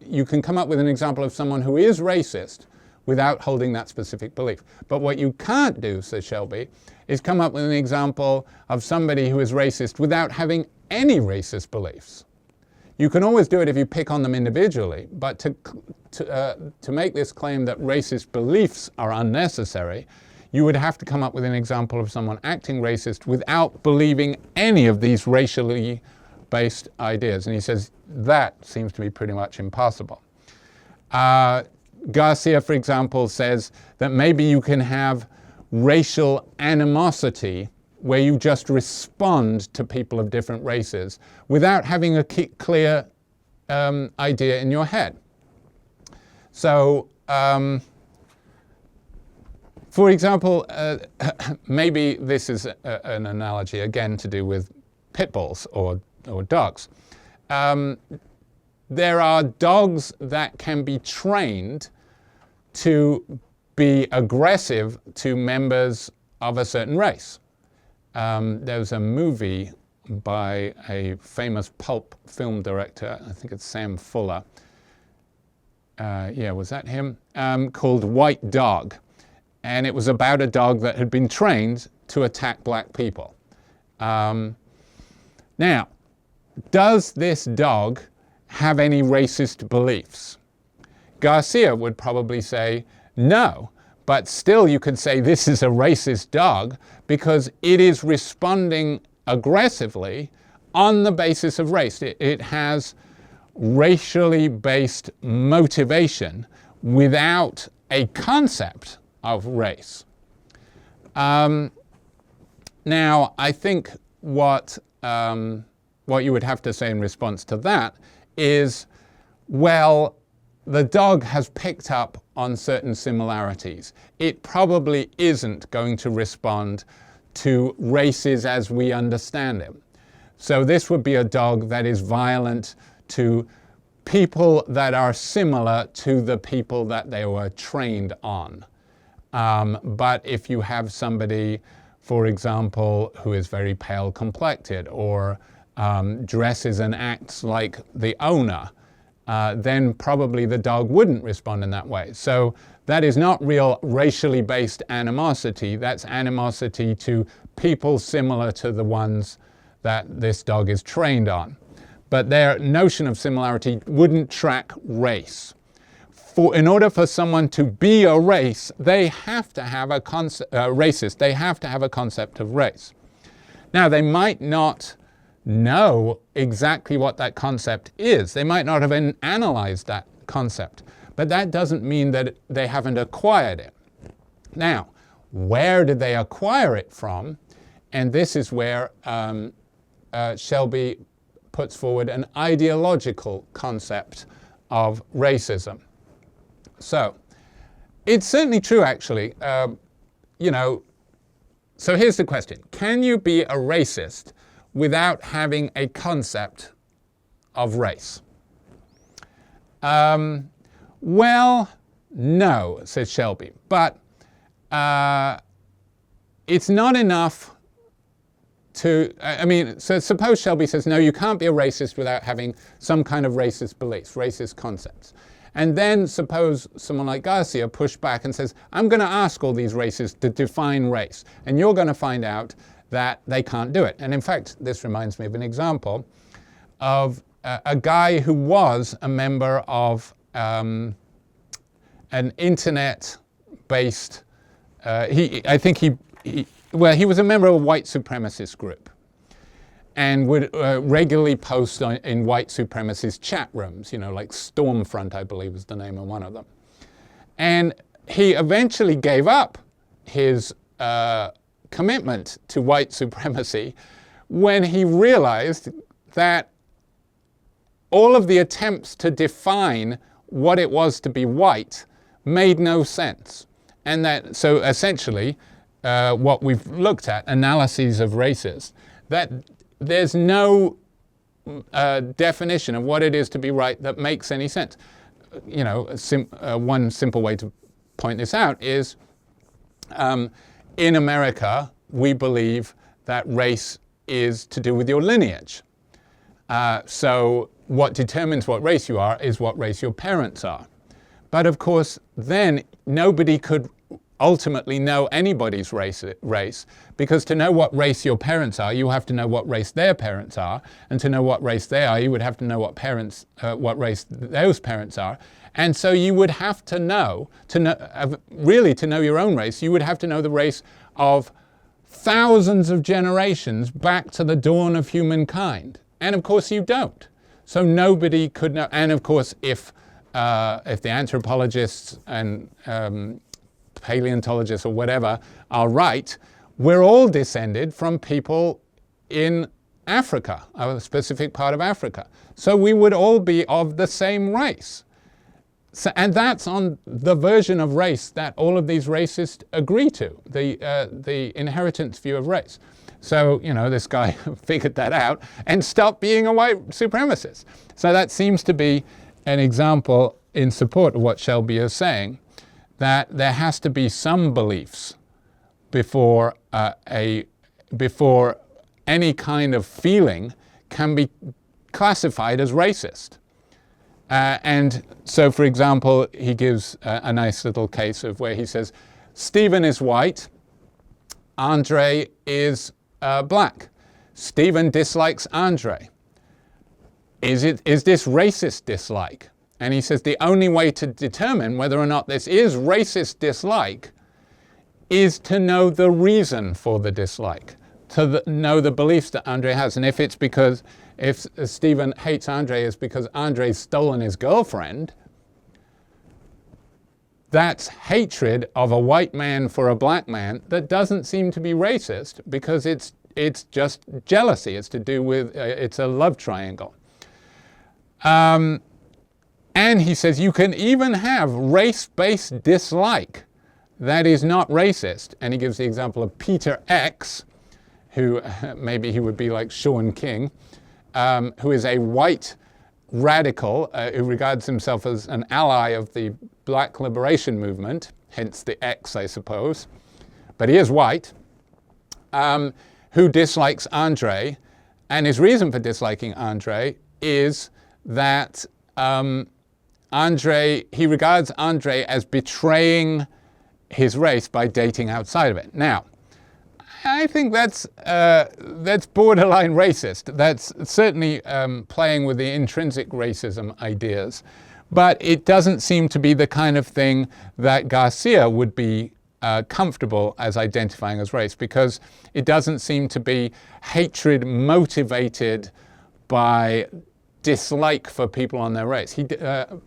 you can come up with an example of someone who is racist without holding that specific belief. But what you can't do, says Shelby, is come up with an example of somebody who is racist without having any racist beliefs. You can always do it if you pick on them individually, but to make this claim that racist beliefs are unnecessary, you would have to come up with an example of someone acting racist without believing any of these racially based ideas. And he says that seems to be pretty much impossible. Garcia, for example, says that maybe you can have racial animosity where you just respond to people of different races without having a clear idea in your head. So, for example, maybe this is an analogy, again, to do with pit bulls or dogs. There are dogs that can be trained to be aggressive to members of a certain race. There was a movie by a famous pulp film director, I think it's Sam Fuller. Yeah, was that him? Called White Dog. And it was about a dog that had been trained to attack black people. Now, does this dog have any racist beliefs? Garcia would probably say no, but still you could say this is a racist dog because it is responding aggressively on the basis of race. It has racially based motivation without a concept of race. Now, I think what you would have to say in response to that is, well, the dog has picked up on certain similarities. It probably isn't going to respond to races as we understand them. So this would be a dog that is violent to people that are similar to the people that they were trained on. But if you have somebody, for example, who is very pale complected or dresses and acts like the owner, then probably the dog wouldn't respond in that way. So that is not real racially based animosity. That's animosity to people similar to the ones that this dog is trained on. But their notion of similarity wouldn't track race. in order for someone to be a race, they have to have a racist. They have to have a concept of race. Now, they might not know exactly what that concept is. They might not have analyzed that concept, but that doesn't mean that they haven't acquired it. Now, where did they acquire it from? And this is where Shelby puts forward an ideological concept of racism. So, it's certainly true, actually. So here's the question. Can you be a racist without having a concept of race? Well, no, says Shelby. But it's not enough to, so suppose Shelby says, no, you can't be a racist without having some kind of racist beliefs, racist concepts. And then suppose someone like Garcia pushed back and says, I'm going to ask all these racists to define race. And you're going to find out that they can't do it. And in fact, this reminds me of an example of a guy who was a member of an internet-based, he was a member of a white supremacist group and would regularly post in white supremacist chat rooms, like Stormfront, I believe was the name of one of them. And he eventually gave up his commitment to white supremacy when he realized that all of the attempts to define what it was to be white made no sense. And that, so essentially, what we've looked at, analyses of races, that there's no definition of what it is to be right that makes any sense. One simple way to point this out is in America, we believe that race is to do with your lineage. So what determines what race you are is what race your parents are. But of course, then nobody could ultimately know anybody's race, because to know what race your parents are, you have to know what race their parents are, and to know what race they are, you would have to know what race those parents are. And so you would have to know, really to know your own race, you would have to know the race of thousands of generations back to the dawn of humankind. And of course you don't. So nobody could know. And of course, if the anthropologists and paleontologists or whatever are right, we're all descended from people in Africa, a specific part of Africa. So we would all be of the same race. So, and that's on the version of race that all of these racists agree to, the inheritance view of race. So, this guy figured that out and stopped being a white supremacist. So that seems to be an example in support of what Shelby is saying, that there has to be some beliefs before any kind of feeling can be classified as racist. And so, for example, he gives a nice little case of where he says, Stephen is white, Andre is black. Stephen dislikes Andre. Is this racist dislike? And he says the only way to determine whether or not this is racist dislike is to know the reason for the dislike, to know the beliefs that Andre has. And if Stephen hates Andre is because Andre's stolen his girlfriend, that's hatred of a white man for a black man that doesn't seem to be racist, because it's just jealousy. It's to do with, it's a love triangle. And he says you can even have race-based dislike that is not racist. And he gives the example of Peter X, who maybe he would be like Sean King, who is a white radical who regards himself as an ally of the Black Liberation Movement, hence the X, I suppose. But he is white, who dislikes Andre. And his reason for disliking Andre is that he regards Andre as betraying his race by dating outside of it. Now, I think that's borderline racist. That's certainly playing with the intrinsic racism ideas, But it doesn't seem to be the kind of thing that Garcia would be comfortable as identifying as race, because it doesn't seem to be hatred motivated by dislike for people on their race.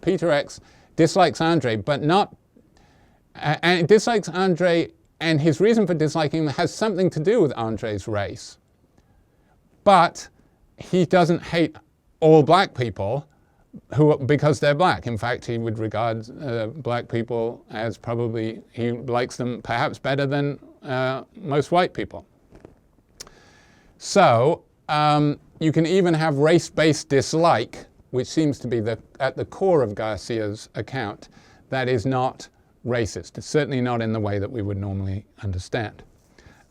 Peter X dislikes Andre, but not, and dislikes Andre, and his reason for disliking him has something to do with Andre's race. But he doesn't hate all black people because they're black. In fact, he would regard black people as probably, he likes them perhaps better than most white people. So you can even have race-based dislike, which seems to be at the core of Garcia's account, that is not racist. It's certainly not in the way that we would normally understand.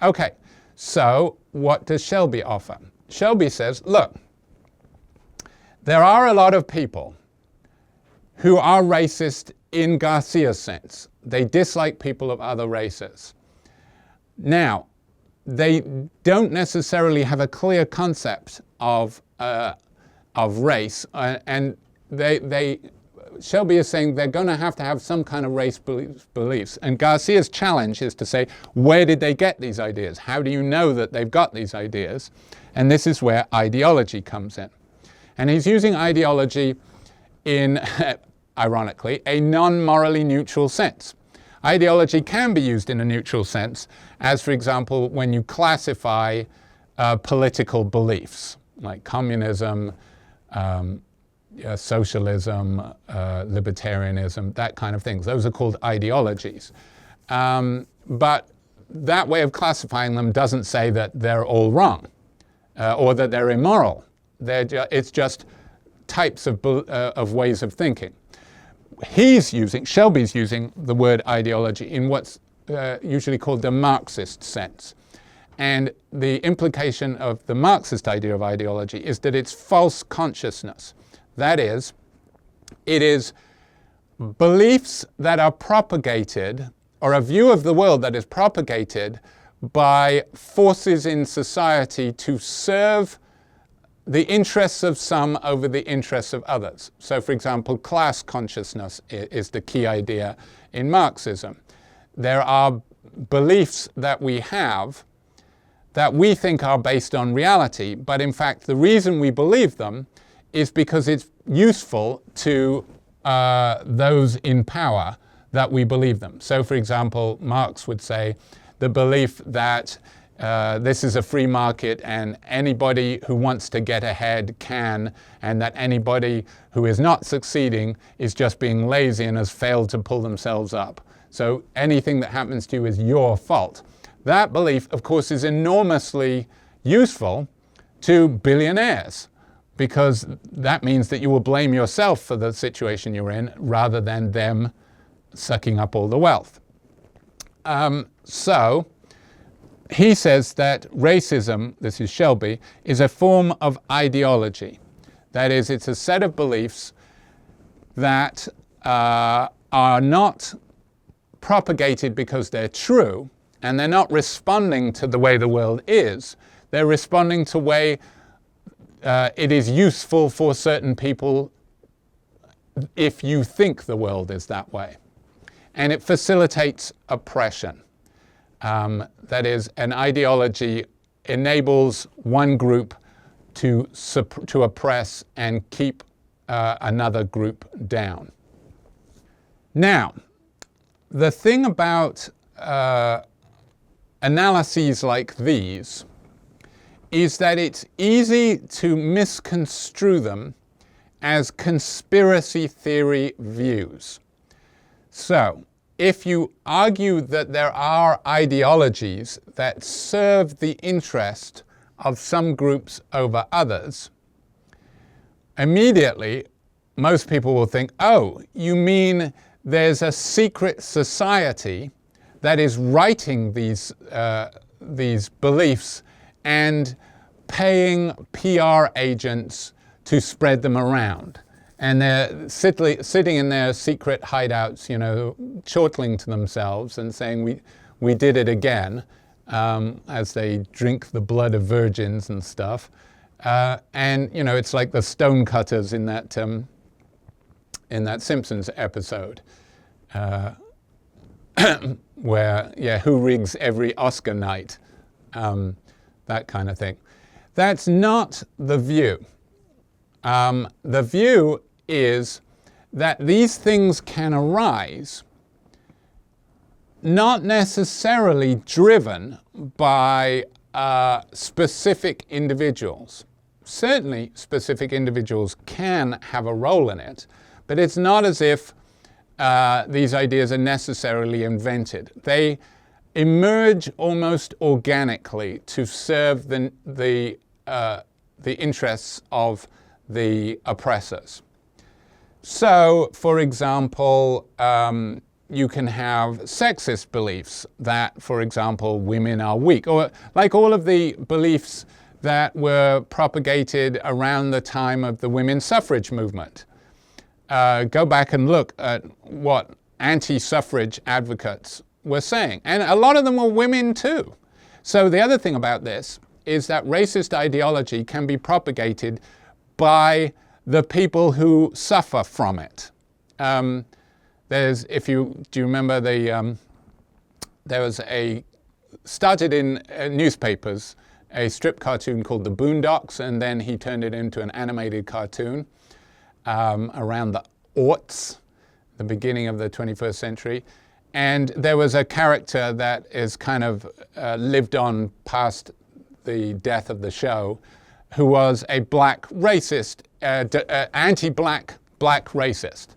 Okay, so what does Shelby offer? Shelby says, look, there are a lot of people who are racist in Garcia's sense. They dislike people of other races. Now, they don't necessarily have a clear concept of race, and Shelby is saying they're going to have some kind of race beliefs. And Garcia's challenge is to say, where did they get these ideas? How do you know that they've got these ideas? And this is where ideology comes in. And he's using ideology in, ironically, a non-morally neutral sense. Ideology can be used in a neutral sense, as for example, when you classify political beliefs, like communism, socialism, libertarianism, that kind of things. Those are called ideologies. But that way of classifying them doesn't say that they're all wrong or that they're immoral. It's just types of ways of thinking. Shelby's using the word ideology in what's usually called the Marxist sense. And the implication of the Marxist idea of ideology is that it's false consciousness. That is, it is beliefs that are propagated, or a view of the world that is propagated by forces in society to serve the interests of some over the interests of others. So, for example, class consciousness is the key idea in Marxism. There are beliefs that we have that we think are based on reality, but in fact the reason we believe them is because it's useful to those in power that we believe them. So, for example, Marx would say the belief that this is a free market and anybody who wants to get ahead can, and that anybody who is not succeeding is just being lazy and has failed to pull themselves up. So anything that happens to you is your fault. That belief, of course, is enormously useful to billionaires, because that means that you will blame yourself for the situation you're in rather than them sucking up all the wealth. So he says that racism, this is Shelby, is a form of ideology. That is, it's a set of beliefs that are not propagated because they're true, and they're not responding to the way the world is. They're responding to the way it is useful for certain people if you think the world is that way. And it facilitates oppression. That is, an ideology enables one group to oppress and keep another group down. Now, the thing about analyses like these is that it's easy to misconstrue them as conspiracy theory views. So, if you argue that there are ideologies that serve the interest of some groups over others, immediately most people will think, oh, you mean there's a secret society that is writing these beliefs and paying PR agents to spread them around. And they're sitting in their secret hideouts, you know, chortling to themselves and saying, we did it again, as they drink the blood of virgins and stuff. And, you know, it's like the stonecutters in that in that Simpsons episode where, who rigs every Oscar night, that kind of thing. That's not the view. The view is that these things can arise not necessarily driven by specific individuals. Certainly specific individuals can have a role in it, but it's not as if these ideas are necessarily invented. They emerge almost organically to serve the interests of the oppressors. So, for example, you can have sexist beliefs that, for example, women are weak, or like all of the beliefs that were propagated around the time of the women's suffrage movement. Go back and look at what anti-suffrage advocates were saying. And a lot of them were women too. So the other thing about this is that racist ideology can be propagated by the people who suffer from it. Do you remember there was started in newspapers, a strip cartoon called The Boondocks, and then he turned it into an animated cartoon around the aughts, the beginning of the 21st century. And there was a character that is kind of lived on past the death of the show, who was a black racist, anti-black racist.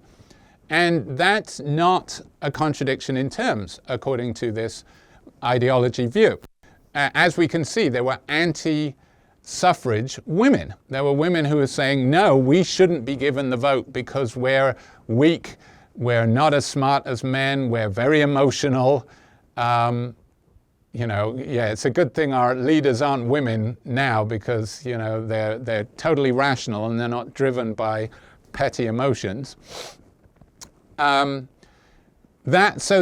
And that's not a contradiction in terms, according to this ideology view. As we can see, there were anti-suffrage women. There were women who were saying, no, we shouldn't be given the vote because we're weak, we're not as smart as men, we're very emotional. It's a good thing our leaders aren't women now because, they're totally rational and they're not driven by petty emotions. So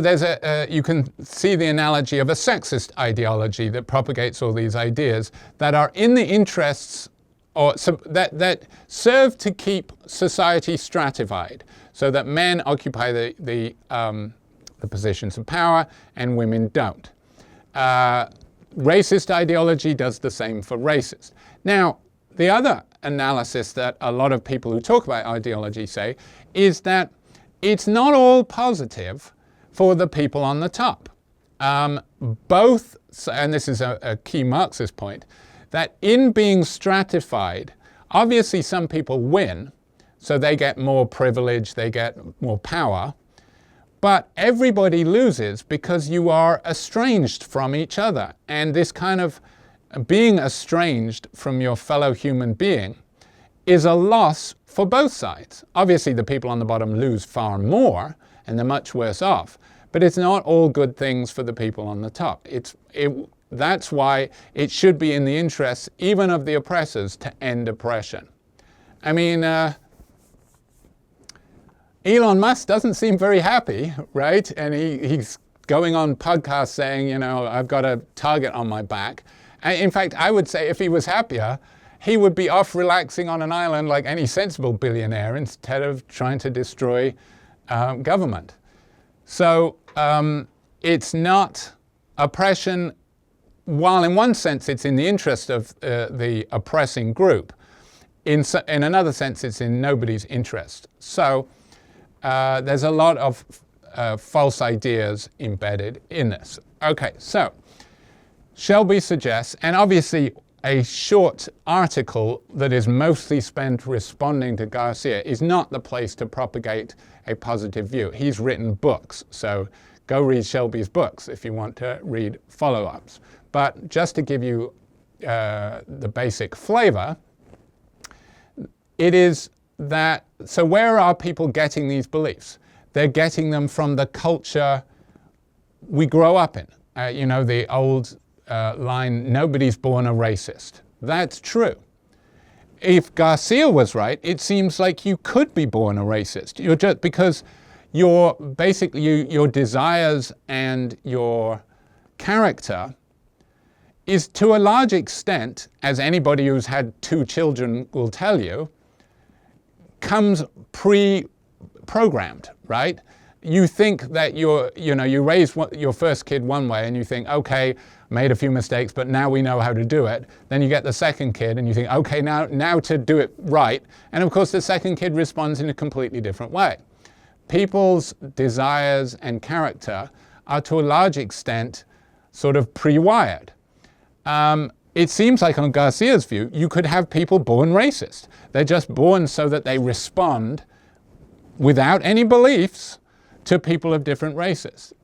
there's you can see the analogy of a sexist ideology that propagates all these ideas that are in the interests or that serve to keep society stratified so that men occupy the positions of power and women don't. Racist ideology does the same for racists. Now, the other analysis that a lot of people who talk about ideology say is that it's not all positive for the people on the top. Both, and this is a key Marxist point, that in being stratified, obviously some people win, so they get more privilege, they get more power, but everybody loses because you are estranged from each other. And this kind of being estranged from your fellow human being is a loss for both sides. Obviously, the people on the bottom lose far more, and they're much worse off. But it's not all good things for the people on the top. That's why it should be in the interests, even of the oppressors, to end oppression. I mean, Elon Musk doesn't seem very happy, right? And he's going on podcasts saying, I've got a target on my back. In fact, I would say if he was happier, he would be off relaxing on an island like any sensible billionaire instead of trying to destroy government. So it's not oppression, while in one sense it's in the interest of the oppressing group, in another sense it's in nobody's interest. So there's a lot of false ideas embedded in this. Okay, so Shelby suggests, and obviously a short article that is mostly spent responding to Garcia is not the place to propagate a positive view. He's written books, so go read Shelby's books if you want to read follow-ups. But just to give you the basic flavor, it is that, so where are people getting these beliefs? They're getting them from the culture we grow up in. The old line, nobody's born a racist. That's true. If Garcia was right, it seems like you could be born a racist. You're just, because your desires and your character is to a large extent, as anybody who's had 2 children will tell you, comes programmed, right? You think that you raise your first kid one way and you think, okay, made a few mistakes, but now we know how to do it. Then you get the second kid and you think, okay, now to do it right. And of course the second kid responds in a completely different way. People's desires and character are to a large extent sort of pre-wired. It seems like on Garcia's view, you could have people born racist. They're just born so that they respond without any beliefs to people of different races.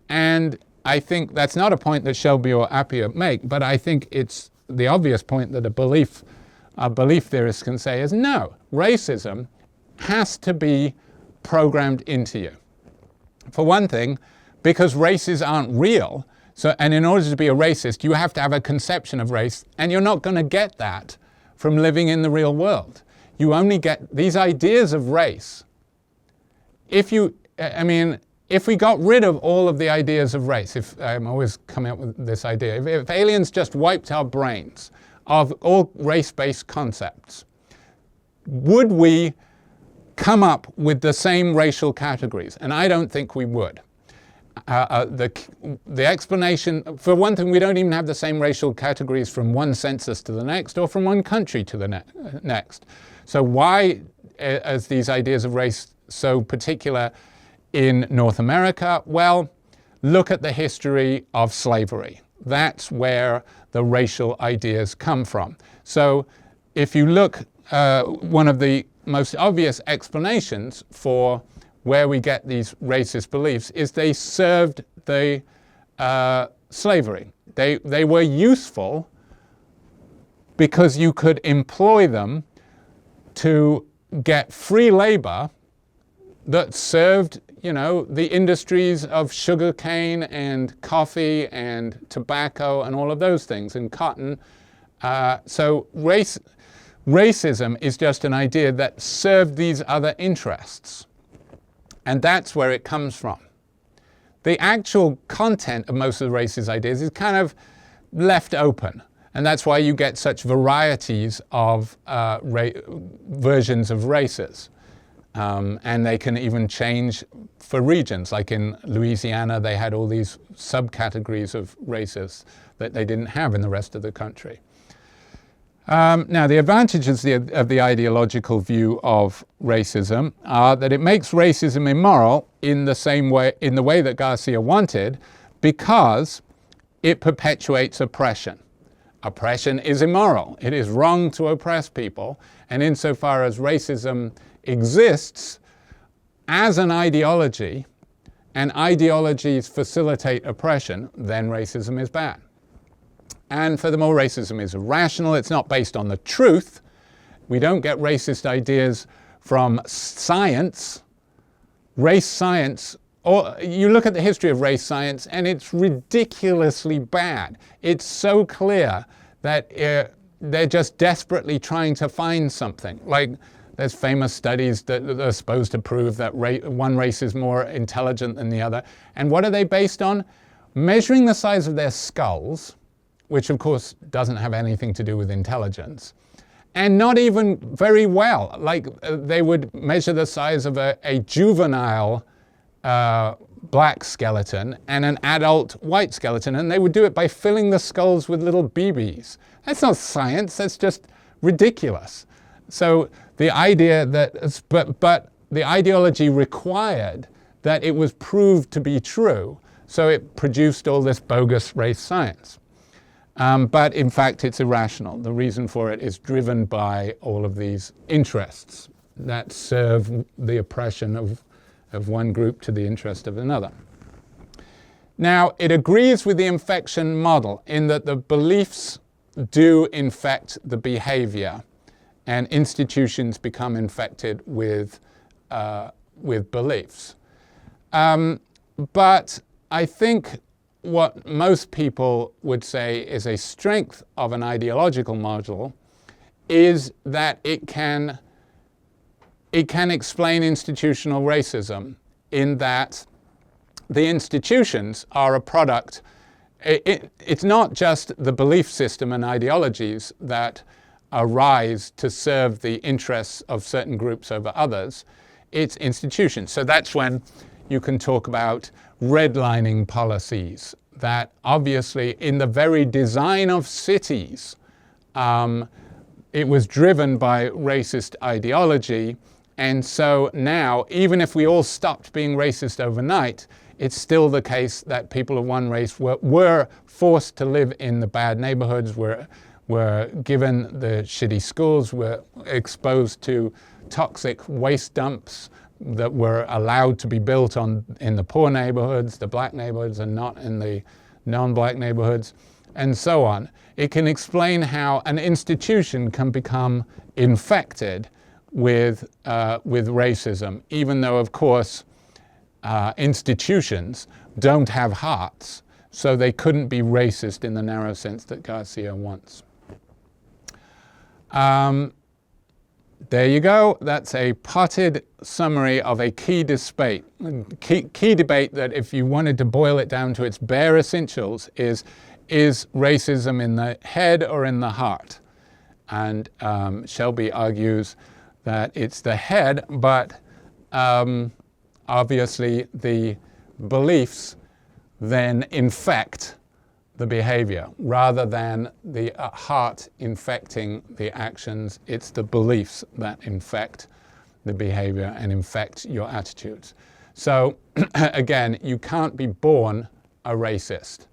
And I think that's not a point that Shelby or Appiah make, but I think it's the obvious point that a belief theorist can say is no, racism has to be programmed into you. For one thing, because races aren't real, and in order to be a racist, you have to have a conception of race, and you're not going to get that from living in the real world. You only get these ideas of race. If we got rid of all of the ideas of race, if I'm always coming up with this idea, if aliens just wiped our brains of all race-based concepts, would we come up with the same racial categories? And I don't think we would. The explanation, for one thing, we don't even have the same racial categories from one census to the next or from one country to the next. So why is these ideas of race so particular in North America? Well, look at the history of slavery. That's where the racial ideas come from. So if you look, one of the most obvious explanations for where we get these racist beliefs is they served the slavery. They were useful because you could employ them to get free labor that served, the industries of sugarcane and coffee and tobacco and all of those things, and cotton. So racism is just an idea that served these other interests. And that's where it comes from. The actual content of most of the racist ideas is kind of left open. And that's why you get such varieties of versions of races. And they can even change for regions. Like in Louisiana, they had all these subcategories of races that they didn't have in the rest of the country. Now, the advantages of the ideological view of racism are that it makes racism immoral in the way that Garcia wanted, because it perpetuates oppression. Oppression is immoral. It is wrong to oppress people, and insofar as racism exists as an ideology, and ideologies facilitate oppression, then racism is bad. And furthermore, racism is irrational. It's not based on the truth. We don't get racist ideas from science. Race science, or you look at the history of race science and it's ridiculously bad. It's so clear that they're just desperately trying to find something. Like there's famous studies that are supposed to prove that one race is more intelligent than the other. And what are they based on? Measuring the size of their skulls, which of course doesn't have anything to do with intelligence, and not even very well. Like they would measure the size of a juvenile black skeleton and an adult white skeleton, and they would do it by filling the skulls with little BBs. That's not science, that's just ridiculous. So the idea that, but the ideology required that it was proved to be true, so it produced all this bogus race science. But in fact, it's irrational. The reason for it is driven by all of these interests that serve the oppression of one group to the interest of another. Now, it agrees with the infection model in that the beliefs do infect the behavior, and institutions become infected with beliefs. But I think what most people would say is a strength of an ideological model is that it can explain institutional racism, in that the institutions are a product. It's not just the belief system and ideologies that arise to serve the interests of certain groups over others. its institutions. So that's when you can talk about redlining policies, that obviously in the very design of cities, it was driven by racist ideology. And so now, even if we all stopped being racist overnight, it's still the case that people of one race were forced to live in the bad neighborhoods, were given the shitty schools, were exposed to toxic waste dumps that were allowed to be built in the poor neighborhoods, the black neighborhoods, and not in the non-black neighborhoods, and so on. It can explain how an institution can become infected with racism, even though, of course, institutions don't have hearts, so they couldn't be racist in the narrow sense that Garcia wants. There you go. That's a potted summary of a key debate. Key debate that, if you wanted to boil it down to its bare essentials, is racism in the head or in the heart? And Shelby argues that it's the head, but obviously the beliefs then infect the behavior rather than the heart infecting the actions. It's the beliefs that infect the behavior and infect your attitudes. So again, you can't be born a racist.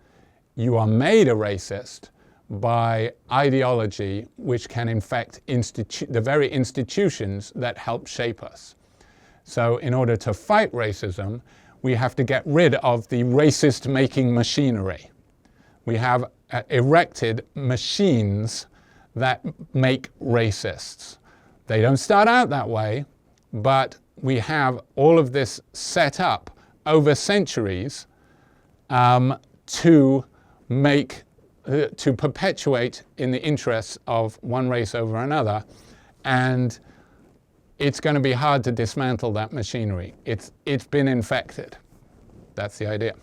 You are made a racist by ideology which can infect the very institutions that help shape us. So in order to fight racism, we have to get rid of the racist-making machinery. We have erected machines that make racists. They don't start out that way, but we have all of this set up over centuries to perpetuate in the interests of one race over another, and it's going to be hard to dismantle that machinery. It's been infected. That's the idea.